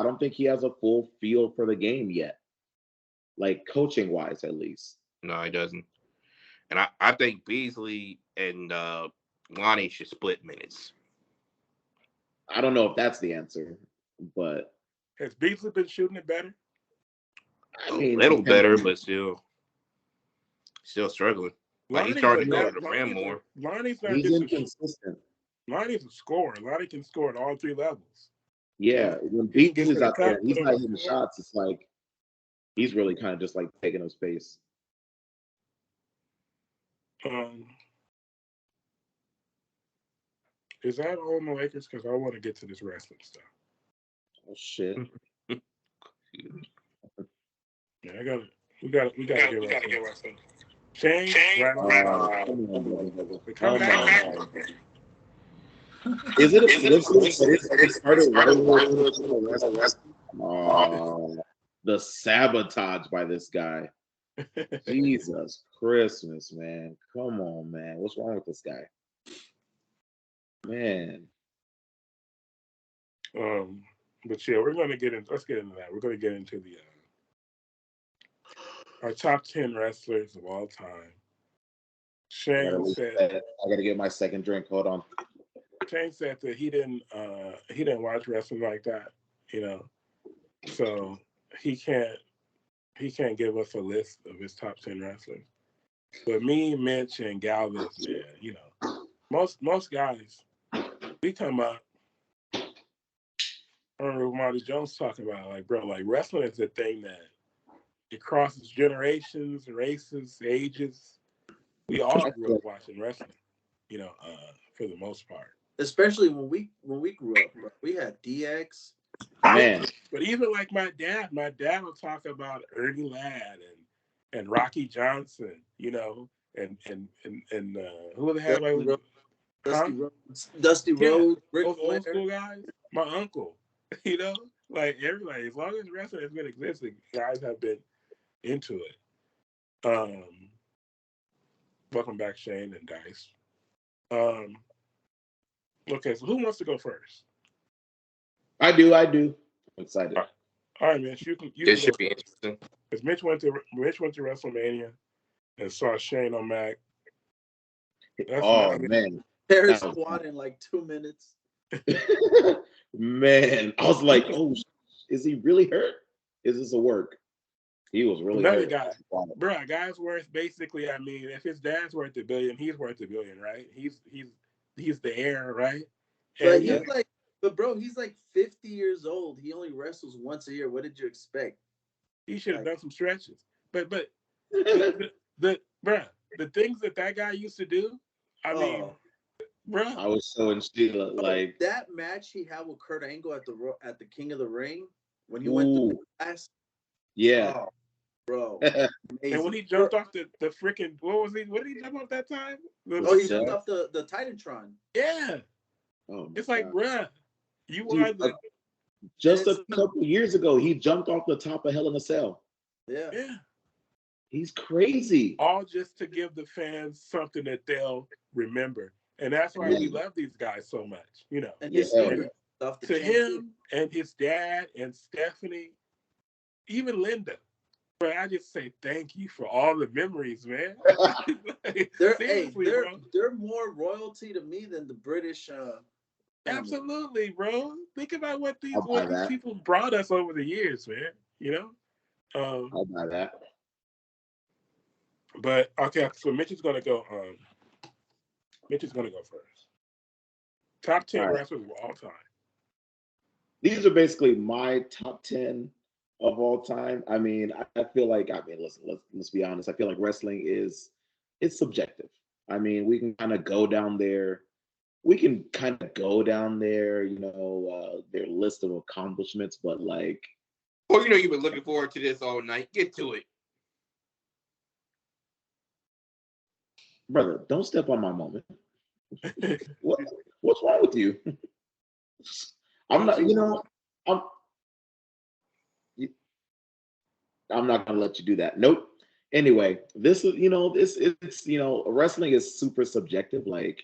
[SPEAKER 3] don't think he has a full feel for the game yet. Like coaching wise, at least.
[SPEAKER 2] No, he doesn't. And I think Beasley and Lonnie should split minutes.
[SPEAKER 3] I don't know if that's the answer, but
[SPEAKER 1] has Beasley been shooting it better?
[SPEAKER 2] A little better, but still struggling. Like he's starting to go to the rim more.
[SPEAKER 1] Lonnie's not
[SPEAKER 3] inconsistent.
[SPEAKER 1] Lonnie's a scorer. Lonnie can score at all three levels.
[SPEAKER 3] Yeah, when
[SPEAKER 1] He can
[SPEAKER 3] Beats
[SPEAKER 1] get
[SPEAKER 3] is
[SPEAKER 1] to the
[SPEAKER 3] out there,
[SPEAKER 1] cup,
[SPEAKER 3] he's
[SPEAKER 1] put him
[SPEAKER 3] not
[SPEAKER 1] on
[SPEAKER 3] hitting
[SPEAKER 1] the board.
[SPEAKER 3] shots. It's like he's really kind of just like taking up space.
[SPEAKER 1] Is that all in the Lakers? Because I want to get to this wrestling stuff.
[SPEAKER 3] Oh shit!
[SPEAKER 1] Yeah, we got to get wrestling. Shane, right on. Come back.
[SPEAKER 3] Is it? It started the sabotage by this guy. Jesus Christmas, man! Come on, man! What's wrong with this guy? Man.
[SPEAKER 1] But yeah, we're going to get in. Let's get into that. We're going to get into the our top 10 wrestlers of all time. Shane said,
[SPEAKER 3] "I got to get my second drink. Hold on."
[SPEAKER 1] Shane said that he didn't watch wrestling like that, so he can't give us a list of his top 10 wrestlers. But me, Mitch, and Galvez, man, most guys, we come up. I remember Marty Jones talking about, like, bro, like, wrestling is a thing that it crosses generations, races, ages. We all grew up watching wrestling, for the most part.
[SPEAKER 4] Especially when we grew up, bro. We had DX.
[SPEAKER 3] Man.
[SPEAKER 1] But even like my dad will talk about Ernie Ladd and Rocky Johnson, and who the hell?
[SPEAKER 4] Dusty Rhodes, Ric
[SPEAKER 1] those
[SPEAKER 4] Flair.
[SPEAKER 1] old school guys. My uncle, like everybody, as long as wrestling has been existing, guys have been into it. Welcome back, Shane and Dice. Okay, so who wants to go first?
[SPEAKER 3] I do. I'm excited.
[SPEAKER 1] All right, Mitch. You
[SPEAKER 2] This
[SPEAKER 1] can
[SPEAKER 2] should
[SPEAKER 1] go
[SPEAKER 2] be
[SPEAKER 1] first.
[SPEAKER 2] interesting.
[SPEAKER 1] Because Mitch went to WrestleMania and saw Shane on Mac.
[SPEAKER 3] Man.
[SPEAKER 4] Paris squad in like 2 minutes.
[SPEAKER 3] Man, I was like, oh, is he really hurt? Is this a work? He was really hurt.
[SPEAKER 1] Bro, guy's worth basically, I mean, if his dad's worth $1 billion, he's worth $1 billion, right? He's the heir, right?
[SPEAKER 4] But he's like 50 years old. He only wrestles once a year. What did you expect?
[SPEAKER 1] He should have done some stretches. But the things that guy used to do, I mean, bro.
[SPEAKER 3] I was so in Sheila, like
[SPEAKER 4] that match he had with Kurt Angle at the King of the Ring when he went to the class.
[SPEAKER 3] Yeah.
[SPEAKER 4] Oh, bro.
[SPEAKER 1] And when he jumped off the freaking, what did he jump off that time?
[SPEAKER 4] He jumped off the Titantron.
[SPEAKER 1] Yeah.
[SPEAKER 3] Oh,
[SPEAKER 1] it's like, bruh,
[SPEAKER 3] just a couple years ago, he jumped off the top of Hell in a Cell.
[SPEAKER 4] Yeah.
[SPEAKER 1] Yeah.
[SPEAKER 3] He's crazy.
[SPEAKER 1] All just to give the fans something that they'll remember. And that's why we love these guys so much,
[SPEAKER 4] And
[SPEAKER 1] to him and his dad and Stephanie, even Linda. But I just say thank you for all the memories, man.
[SPEAKER 4] They're more royalty to me than the British.
[SPEAKER 1] Absolutely, bro. Think about what these people brought us over the years, man.
[SPEAKER 3] I'll buy that.
[SPEAKER 1] But okay, so Mitch is gonna go. Mitch is gonna go first. Top 10 wrestlers of all time.
[SPEAKER 3] These are basically my top 10 of all time. I mean, I feel like, let's be honest. I feel like wrestling it's subjective. I mean, we can kind of go down there. Their list of accomplishments, but like.
[SPEAKER 2] Well, you've been looking forward to this all night. Get to it.
[SPEAKER 3] Brother, don't step on my moment. What's wrong with you? I'm not, I'm not gonna let you do that. Nope. Anyway, this is, wrestling is super subjective. Like,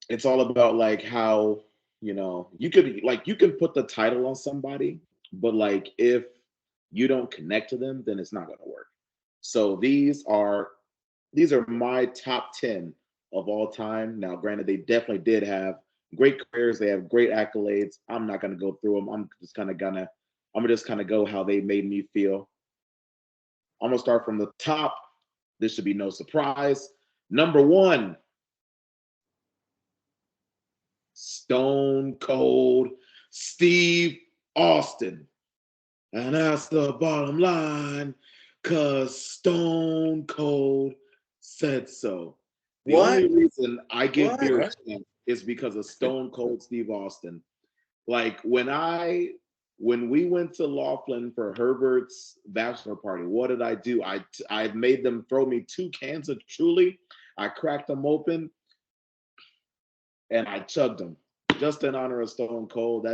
[SPEAKER 3] it's all about like how, you can put the title on somebody, but like if you don't connect to them, then it's not gonna work. So these are my top 10 of all time. Now, granted, they definitely did have great careers. They have great accolades. I'm not going to go through them. I'm just kind of go how they made me feel. I'm going to start from the top. This should be no surprise. Number 1, Stone Cold Steve Austin. And that's the bottom line, because Stone Cold said so. The only reason I give beer a chance is because of Stone Cold Steve Austin. Like when we went to Laughlin for Herbert's bachelor party, what did I do? I made them throw me 2 cans of Truly. I cracked them open and I chugged them just in honor of Stone Cold.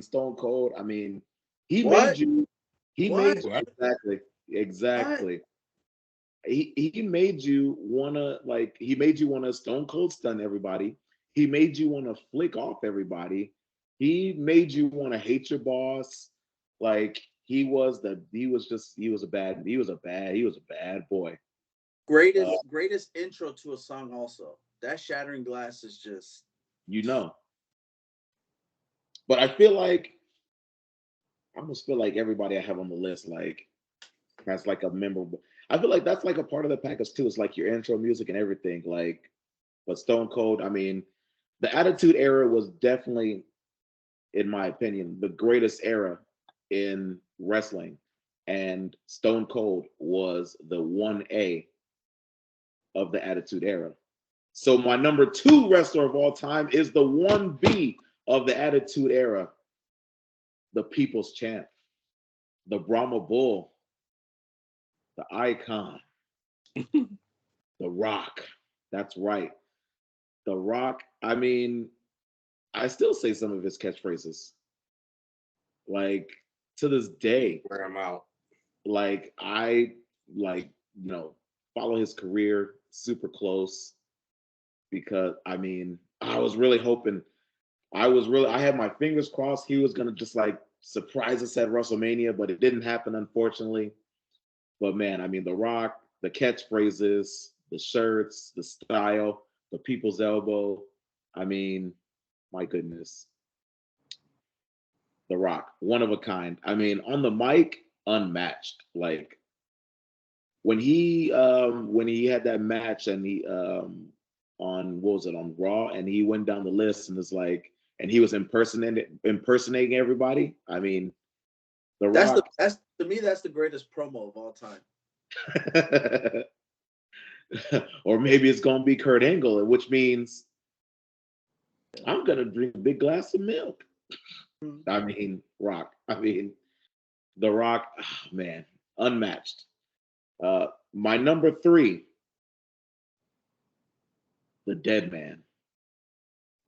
[SPEAKER 3] Stone Cold. He made you. He made you exactly. He made you wanna Stone Cold stun everybody. He made you wanna flick off everybody. He made you wanna hate your boss. Like he was a bad boy.
[SPEAKER 4] Greatest intro to a song also. That Shattering Glass is just
[SPEAKER 3] But I almost feel like everybody I have on the list has like a memorable. I feel like that's like a part of the package too. It's like your intro music and everything. But Stone Cold, the Attitude Era was definitely, in my opinion, the greatest era in wrestling. And Stone Cold was the 1A of the Attitude Era. So my number 2 wrestler of all time is the 1B of the Attitude Era, the People's Champ, the Brahma Bull, the Icon, The Rock. That's right. The Rock. I still say some of his catchphrases. To this day.
[SPEAKER 2] Wear him out.
[SPEAKER 3] I follow his career super close because I was really hoping. I had my fingers crossed he was gonna just surprise us at WrestleMania, but it didn't happen, unfortunately. But man, The Rock, the catchphrases, the shirts, the style, the people's elbow. My goodness. The Rock, one of a kind. On the mic, unmatched. When he had that match and he on Raw, and he went down the list and and he was impersonating everybody. The Rock.
[SPEAKER 4] To me, that's the greatest promo of all time.
[SPEAKER 3] Or maybe it's gonna be Kurt Angle, which means I'm gonna drink a big glass of milk. Rock. The Rock, man, unmatched. My number 3, the Dead Man,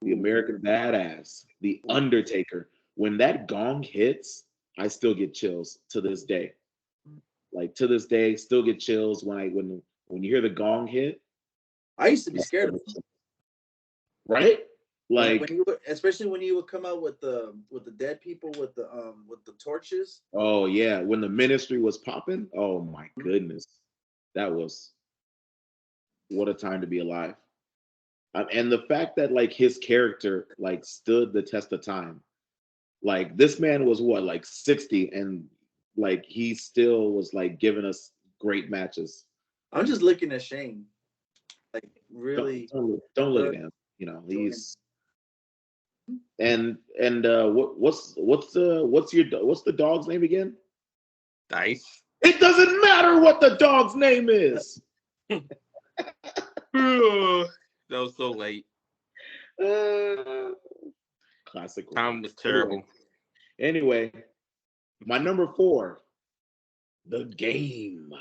[SPEAKER 3] the American Badass, the Undertaker. When that gong hits, I still get chills to this day. To this day, still get chills when you hear the gong hit.
[SPEAKER 4] I used to be scared of him.
[SPEAKER 3] Right?
[SPEAKER 4] Especially when you would come out with the dead people with the torches.
[SPEAKER 3] Oh yeah, when the Ministry was popping. Oh my goodness, that was what a time to be alive. And the fact that his character stood the test of time. This man was 60, and he still was giving us great matches.
[SPEAKER 4] I'm just looking at Shane. Really,
[SPEAKER 3] don't look at him. He's and what's the dog's name again?
[SPEAKER 2] Dice.
[SPEAKER 3] It doesn't matter what the dog's name is.
[SPEAKER 2] That was so late.
[SPEAKER 3] Classic.
[SPEAKER 2] Time was terrible.
[SPEAKER 3] Anyway, my number 4, the Game.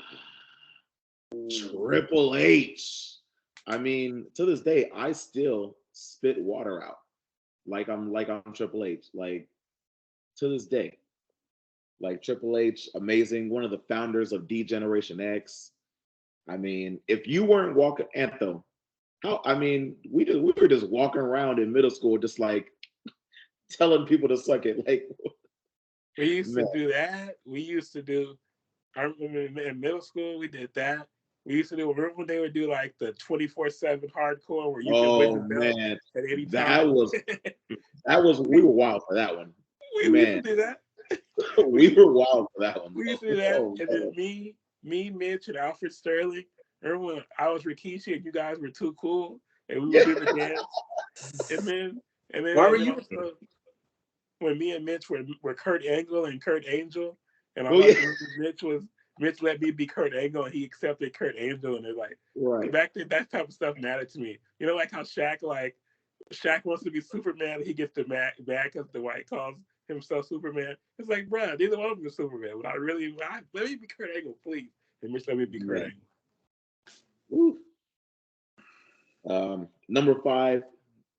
[SPEAKER 3] Triple H. To this day, I still spit water out. I'm Triple H. To this day. Triple H, amazing. One of the founders of D Generation X. If you weren't walking Anthem, we were just walking around in middle school, just telling people to suck it.
[SPEAKER 1] We used to do that. I remember in middle school we did that. We used to remember when they would do the 24/7 hardcore where you could win the belt at any time.
[SPEAKER 3] We were wild for that one.
[SPEAKER 1] We used to do that.
[SPEAKER 3] We were wild for that one.
[SPEAKER 1] We used to do that. And then me, Mitch, and Alfred Sterling. Remember when I was Rikishi and you guys were Too Cool, and we would do the dance. And then
[SPEAKER 4] why were you?
[SPEAKER 1] when me and Mitch were Kurt Angle and Kurt Angel, and Mitch let me be Kurt Angle, and he accepted Kurt Angel, and it's like back then that type of stuff mattered to me. You know, like how Shaq wants to be Superman, and he gets the mad because the White calls himself Superman. It's like, bruh, neither one of them is Superman. But let me be Kurt Angle, please. And Mitch let me be Kurt
[SPEAKER 3] Angle. Number 5,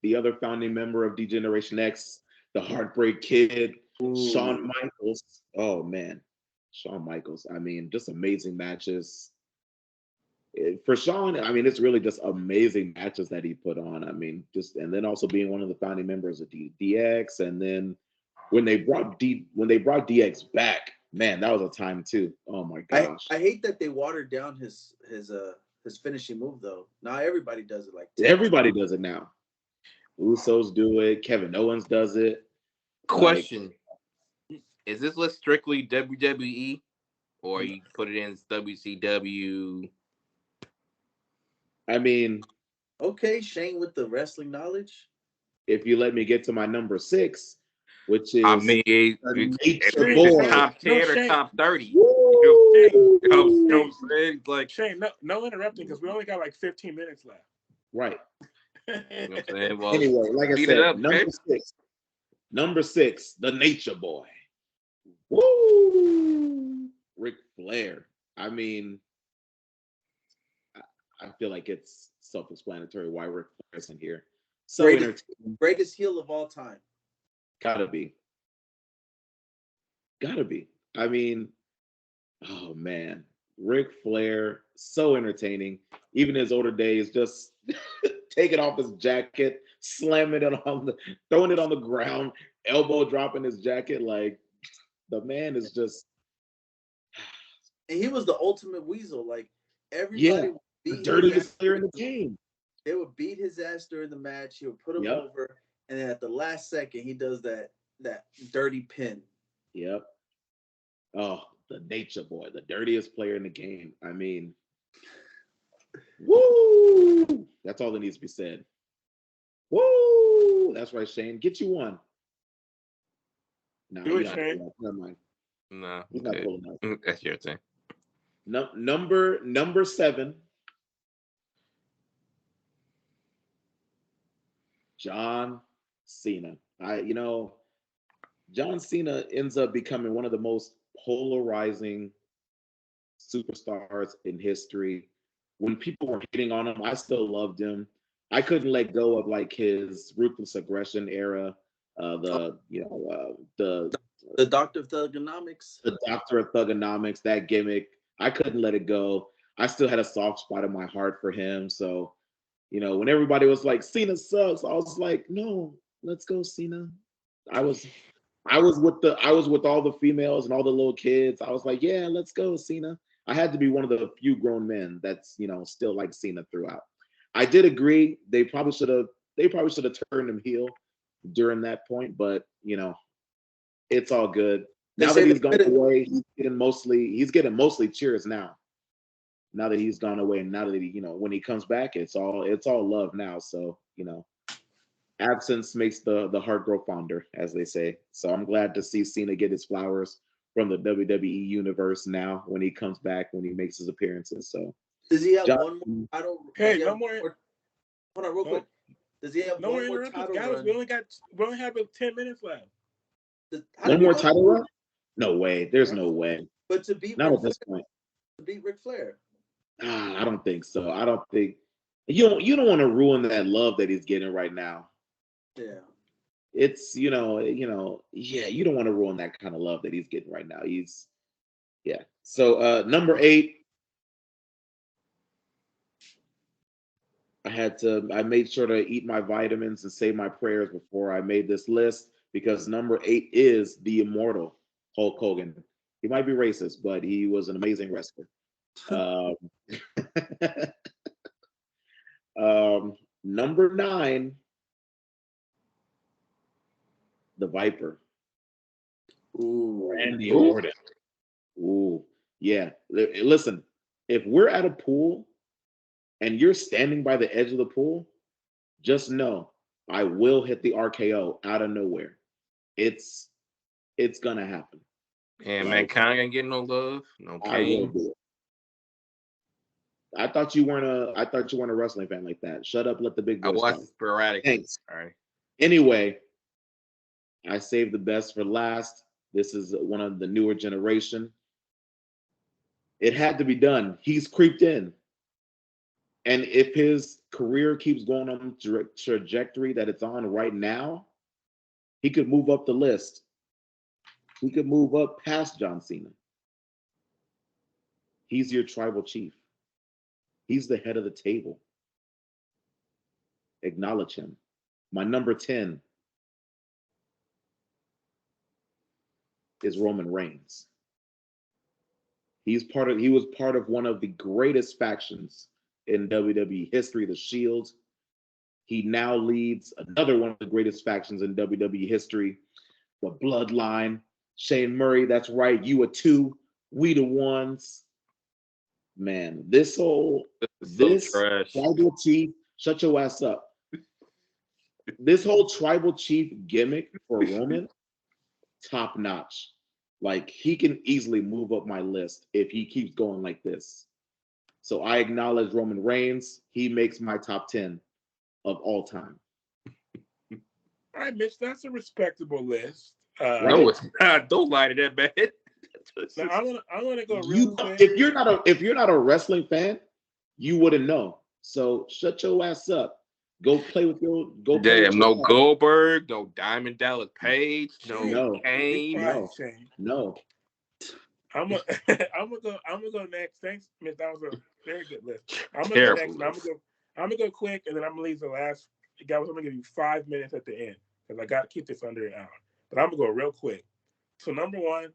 [SPEAKER 3] the other founding member of D-Generation X, the Heartbreak Kid, Shawn Michaels. Oh man, Shawn Michaels. I mean, just amazing matches. For Shawn, I mean, it's really just amazing matches that he put on. I mean, and then also being one of the founding members of DX, and then when they brought DX back, man, that was a time too. Oh my gosh.
[SPEAKER 4] I hate that they watered down his finishing move though. Now everybody does it like that.
[SPEAKER 3] Everybody does it now. Usos do it. Kevin Owens does it.
[SPEAKER 2] Question: is this list strictly WWE, or you put it in WCW?
[SPEAKER 3] I mean,
[SPEAKER 4] okay, Shane with the wrestling knowledge.
[SPEAKER 3] If you let me get to my number 6, which is
[SPEAKER 2] top 10 or top 30.
[SPEAKER 1] Like Shane, no interrupting because we only got like 15 minutes left.
[SPEAKER 3] Right.
[SPEAKER 2] You know what I'm saying? Well,
[SPEAKER 3] anyway, like I said, number 6, the Nature Boy. Woo! Ric Flair. I mean, I feel like it's self-explanatory why Ric Flair isn't here. So
[SPEAKER 4] greatest heel of all time.
[SPEAKER 3] Gotta be. I mean, oh man, Ric Flair, so entertaining. Even his older days, just taking off his jacket, throwing it on the ground, elbow dropping his jacket. Like the man is just.
[SPEAKER 4] And he was the ultimate weasel. Like everybody.
[SPEAKER 3] The dirtiest player in the game.
[SPEAKER 4] They would beat his ass during the match. He would put him over, and then at the last second, he does that dirty pin.
[SPEAKER 3] Yep. Oh, the Nature Boy, the dirtiest player in the game. I mean, woo! That's all that needs to be said. Woo! That's right, Shane. Get you one.
[SPEAKER 1] Do it, Shane.
[SPEAKER 3] Never mind.
[SPEAKER 2] No,
[SPEAKER 3] he's not cool enough.
[SPEAKER 2] That's your thing.
[SPEAKER 3] Number 7. John Cena. John Cena ends up becoming one of the most polarizing superstars in history. When people were hating on him, I still loved him. I couldn't let go of like his ruthless aggression era. The
[SPEAKER 4] Doctor of Thugonomics.
[SPEAKER 3] The Doctor of Thugonomics, that gimmick. I couldn't let it go. I still had a soft spot in my heart for him. So, when everybody was like, Cena sucks, I was like, no, let's go, Cena. I was with all the females and all the little kids. I was like, yeah, let's go, Cena. I had to be one of the few grown men that's, still like Cena throughout. I did agree they probably should have turned him heel during that point, but it's all good. Now that he's gone away, he's getting mostly cheers now. Now that he's gone away, and now that he, when he comes back, it's all love now. So, absence makes the heart grow fonder, as they say. So I'm glad to see Cena get his flowers from the WWE universe now when he comes back, when he makes his appearances. So
[SPEAKER 4] does he have one more title?
[SPEAKER 1] Hey, no more.
[SPEAKER 4] Hold on, real quick. Does he have one more title run?
[SPEAKER 1] We only have 10 minutes left.
[SPEAKER 3] One more title run? No way. There's no way.
[SPEAKER 4] But to beat
[SPEAKER 3] not at this point.
[SPEAKER 4] To beat Ric Flair.
[SPEAKER 3] I don't think so. I don't think you don't want to ruin that love that he's getting right now.
[SPEAKER 4] Yeah.
[SPEAKER 3] It's you don't want to ruin that kind of love that he's getting right now. So number 8. I made sure to eat my vitamins and say my prayers before I made this list, because number 8 is the immortal Hulk Hogan. He might be racist, but he was an amazing wrestler. Number 9, the Viper.
[SPEAKER 4] Ooh,
[SPEAKER 3] Randy Orton. Ooh, yeah. Listen, if we're at a pool and you're standing by the edge of the pool, just know I will hit the RKO out of nowhere. It's gonna happen.
[SPEAKER 2] And Mankind ain't getting no love, no
[SPEAKER 3] I will
[SPEAKER 2] Kane.
[SPEAKER 3] do it. I thought you weren't a wrestling fan like that. Shut up, let the big
[SPEAKER 2] I
[SPEAKER 3] boys
[SPEAKER 2] watched
[SPEAKER 3] talk.
[SPEAKER 2] sporadically.
[SPEAKER 3] Thanks.
[SPEAKER 2] All right.
[SPEAKER 3] Anyway, I saved the best for last. This is one of the newer generation. It had to be done. He's creeped in. And if his career keeps going on the trajectory that it's on right now, he could move up the list. He could move up past John Cena. He's your tribal chief. He's the head of the table. Acknowledge him. My number 10 is Roman Reigns. He was part of one of the greatest factions in WWE history, the Shield. He now leads another one of the greatest factions in WWE history, the Bloodline. Shane Murray, that's right, you are two, we the ones. Man, this tribal chief, shut your ass up. This whole tribal chief gimmick for Roman, top notch. Like, he can easily move up my list if he keeps going like this. So I acknowledge Roman Reigns. He makes my top 10 of all time.
[SPEAKER 1] All right, Mitch, that's a respectable list.
[SPEAKER 2] No, it's not. Don't lie to that, man.
[SPEAKER 1] Now, I want to go real quick.
[SPEAKER 3] If you're not a wrestling fan, you wouldn't know. So shut your ass up. Go play with your.
[SPEAKER 2] No Goldberg, no Diamond Dallas Page, no Kane.
[SPEAKER 3] No.
[SPEAKER 1] I'm gonna go next. Thanks, Miss. That was a very good list. I'm gonna go next. I'm gonna go quick, and then I'm gonna leave the last. Guys, I'm gonna give you 5 minutes at the end because I gotta keep this under an hour. But I'm gonna go real quick. So number 1,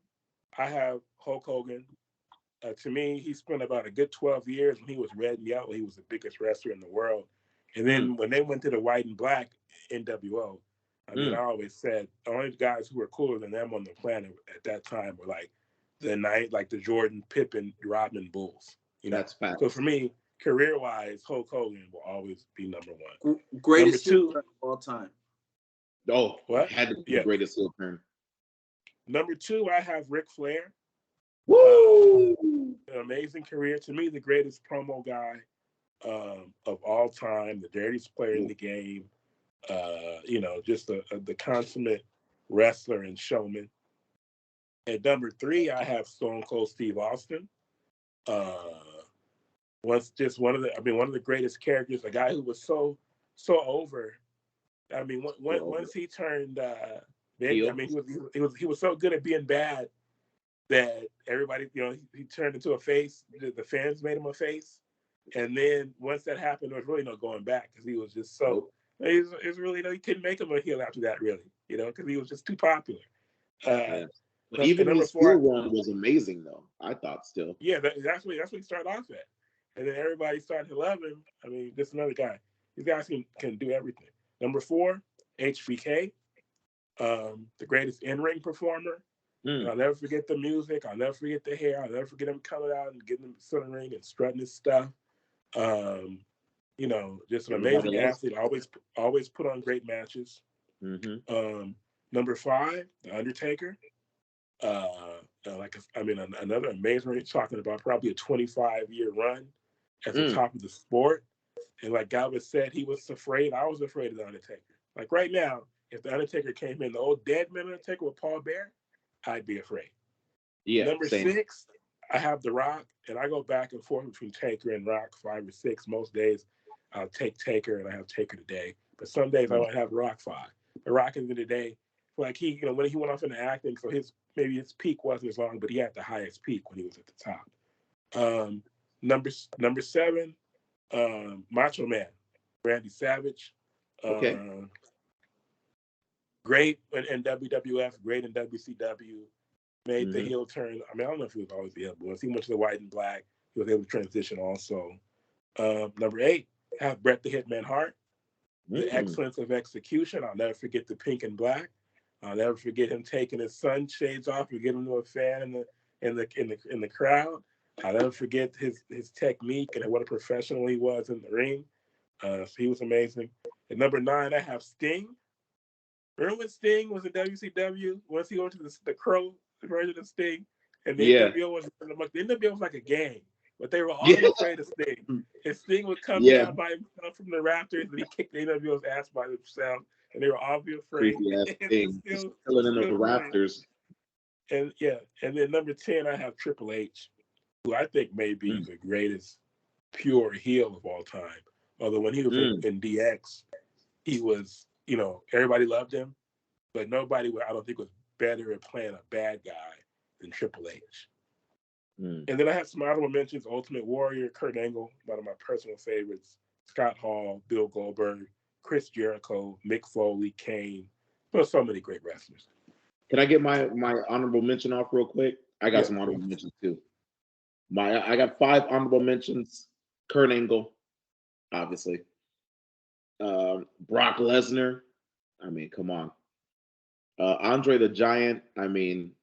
[SPEAKER 1] I have Hulk Hogan. To me, he spent about a good 12 years when he was red and yellow. He was the biggest wrestler in the world. And then when they went to the white and black NWO, I mean, I always said the only guys who were cooler than them on the planet at that time were like the Jordan, Pippen, Rodman Bulls. You know?
[SPEAKER 3] That's fact.
[SPEAKER 1] So for me, career-wise, Hulk Hogan will always be number 1.
[SPEAKER 4] Greatest number 2 of all time.
[SPEAKER 3] Oh,
[SPEAKER 1] what?
[SPEAKER 3] Had to be the greatest heel turn.
[SPEAKER 1] Number 2, I have Ric Flair.
[SPEAKER 3] Woo!
[SPEAKER 1] An amazing career. To me, the greatest promo guy of all time, the dirtiest player in the game. Just the consummate wrestler and showman. At number 3, I have Stone Cold Steve Austin. One of the greatest characters, a guy who was so over. I mean, once he turned big, I mean, he was so good at being bad that everybody, he turned into a face. The fans made him a face, and then once that happened, there was really no going back because he was just so. It's really you couldn't make him a heel after that, really, because he was just too popular.
[SPEAKER 3] But even his heel run was amazing, though. I thought still.
[SPEAKER 1] Yeah, that's what he started off at, and then everybody started to love him. I mean, just another guy. These guys can do everything. Number 4, HBK, the greatest in-ring performer. I'll never forget the music. I'll never forget the hair. I'll never forget him coming out and getting in the ring and strutting his stuff. Just an amazing athlete. Always put on great matches. Number 5, The Undertaker. Another amazing. We're talking about probably a 25-year run at the top of the sport. And like Galvin said, he was afraid. I was afraid of The Undertaker. Like right now, if The Undertaker came in, the old dead man Undertaker with Paul Bear, I'd be afraid.
[SPEAKER 3] Yeah.
[SPEAKER 1] Number 6, I have The Rock, and I go back and forth between Taker and Rock 5 or 6. Most days, I'll take Taker, and I have Taker today. But some days I might have Rock 5. But Rock, in the day, like when he went off into acting, so his peak wasn't as long, but he had the highest peak when he was at the top. Number 7, Macho Man, Randy Savage. Great in WWF, great in WCW. Made the heel turn. I mean, I don't know if he was always the heel, but once he went to the white and black, he was able to transition also. Number 8, have Bret the Hitman Hart. The excellence of execution. I'll never forget the pink and black. I'll never forget him taking his sunshades off and giving him to a fan in the crowd. I'll never forget his technique and what a professional he was in the ring. So he was amazing. At number 9, I have Sting. Remember when Sting was in WCW? Once he went to the Crow version of Sting, and the
[SPEAKER 3] Yeah.
[SPEAKER 1] NWO was like a gang, but they were all
[SPEAKER 3] Yeah.
[SPEAKER 1] afraid of Sting. And Sting would come
[SPEAKER 3] Yeah.
[SPEAKER 1] down by himself from the rafters, and he kicked the NWO's ass by themselves, and they were all be afraid.
[SPEAKER 3] Creepy ass
[SPEAKER 1] And
[SPEAKER 3] thing. Still in the rafters.
[SPEAKER 1] And then number 10, I have Triple H, who I think may be the greatest pure heel of all time. Although when he was in DX, he was, everybody loved him, but nobody, I don't think, was better at playing a bad guy than Triple H. And then I have some honorable mentions: Ultimate Warrior, Kurt Angle, one of my personal favorites, Scott Hall, Bill Goldberg, Chris Jericho, Mick Foley, Kane. There's so many great wrestlers.
[SPEAKER 3] Can I get my honorable mention off real quick? I got some honorable mentions too. I got 5 honorable mentions. Kurt Angle, obviously. Brock Lesnar. I mean, come on. Andre the Giant. I mean,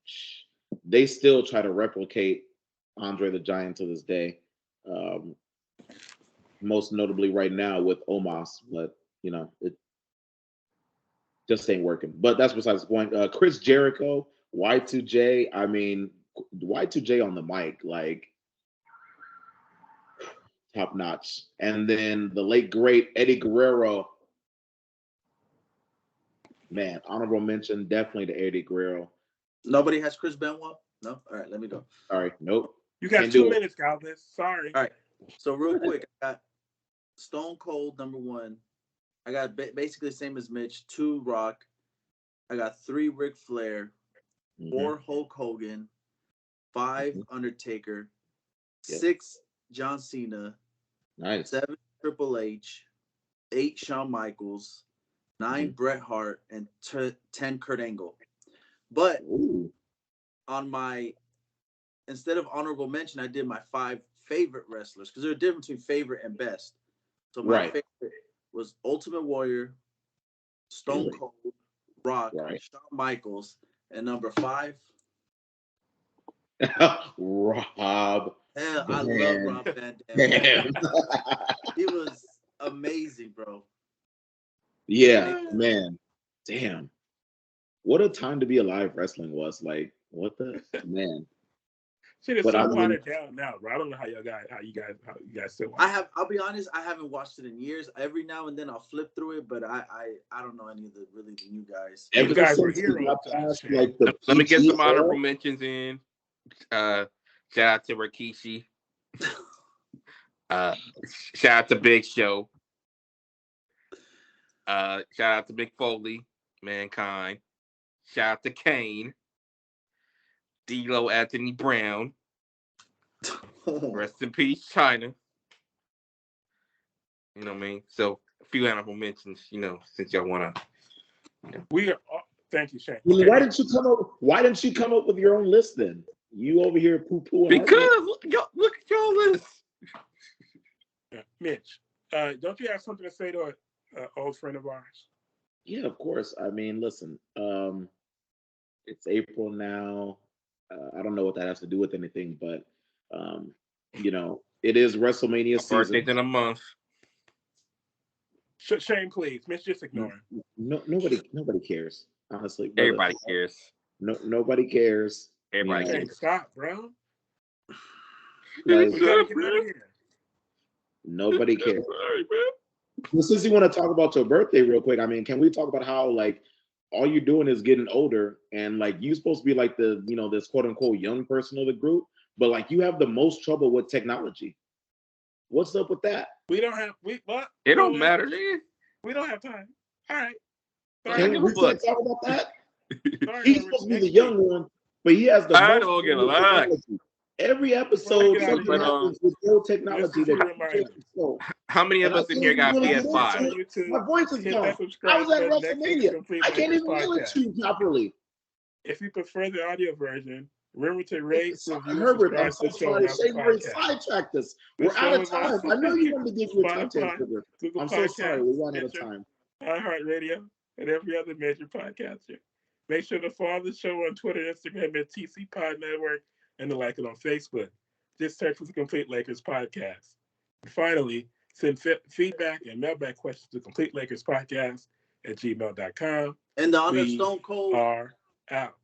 [SPEAKER 3] they still try to replicate Andre the Giant to this day. Most notably right now with Omos, but it just ain't working. But that's besides the point. Chris Jericho, Y2J. I mean, Y2J on the mic, like top notch. And then the late great Eddie Guerrero. Man, honorable mention definitely to Eddie Guerrero.
[SPEAKER 4] Nobody has Chris Benoit? No? All right, let me go.
[SPEAKER 3] Sorry, nope.
[SPEAKER 1] You got 2 minutes, Calvin. Sorry.
[SPEAKER 4] All right. So real quick, I got Stone Cold number 1. I got basically the same as Mitch. 2 Rock. I got 3 Ric Flair. 4 Hulk Hogan. 5 Undertaker. 6 John Cena.
[SPEAKER 3] Nice.
[SPEAKER 4] 7 Triple H. 8 Shawn Michaels. 9 Bret Hart, and 10 Kurt Angle. But on my, instead of honorable mention, I did my 5 favorite wrestlers, because there's a difference between favorite and best. So my favorite was Ultimate Warrior, Stone Cold, Rock, Shawn Michaels, and number 5,
[SPEAKER 3] Rob.
[SPEAKER 4] Hell, I love Rob Van Dam. He was amazing, bro.
[SPEAKER 3] Yeah, man. Damn. What a time to be alive wrestling was. Like, what the man.
[SPEAKER 1] Shit is so watered down now, bro. I don't know how you guys still watch.
[SPEAKER 4] I'll be honest, I haven't watched it in years. Every now and then I'll flip through it, but I don't know any of the new guys.
[SPEAKER 1] You guys were heroes.
[SPEAKER 2] Let me get some honorable mentions in. Shout out to Rikishi. Shout out to Big Show. Shout out to Mick Foley, Mankind. Shout out to Kane. D'Lo Anthony Brown. Rest in peace, China. You know what I mean? So a few honorable mentions, since y'all wanna.
[SPEAKER 1] We are. Thank you, Shane.
[SPEAKER 3] Why didn't you come up with your own list then? You over here poo-pooing.
[SPEAKER 2] Because look at your list.
[SPEAKER 1] Mitch, don't you have something to say to an old friend of ours?
[SPEAKER 3] Yeah, of course. I mean, listen, it's April now. I don't know what that has to do with anything, but it is WrestleMania season.
[SPEAKER 2] Birthday's in a month.
[SPEAKER 1] Shane, please. Mitch, just ignore him.
[SPEAKER 3] Nobody cares. Honestly,
[SPEAKER 2] everybody cares.
[SPEAKER 3] No, nobody cares.
[SPEAKER 2] Everybody cares.
[SPEAKER 1] Stop, bro.
[SPEAKER 3] Like, nobody cares. Since you want to talk about your birthday real quick, I mean, can we talk about how like all you're doing is getting older, and like you're supposed to be like the this quote unquote young person of the group, but like you have the most trouble with technology. What's up with that?
[SPEAKER 1] We don't have what?
[SPEAKER 2] It don't matter, nigga.
[SPEAKER 1] We don't have time. All right.
[SPEAKER 3] Can we talk about that? He's supposed to be the young one, but he has the
[SPEAKER 2] I
[SPEAKER 3] most
[SPEAKER 2] don't get a lot.
[SPEAKER 3] Every episode, something happens with no technology.
[SPEAKER 2] How many of us in here got PS5?
[SPEAKER 3] My voice is gone. I was at WrestleMania. I can't even yell at you properly.
[SPEAKER 1] If you prefer the audio version, remember to rate.
[SPEAKER 3] Herbert, I'm so sorry. Shane sidetracked us. We're out of time. I know you wanted to give you a top 10 figure. I'm so sorry. We ran out of time.
[SPEAKER 1] iHeartRadio and every other major podcaster. Make sure to follow the show on Twitter and Instagram at TC Pod Network, and to like it on Facebook. Just search for the Complete Lakers Podcast. And finally, send feedback and mailback questions to Complete Lakers Podcast @gmail.com.
[SPEAKER 4] And the Honor Stone Cold
[SPEAKER 1] are out.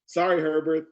[SPEAKER 3] Sorry, Herbert.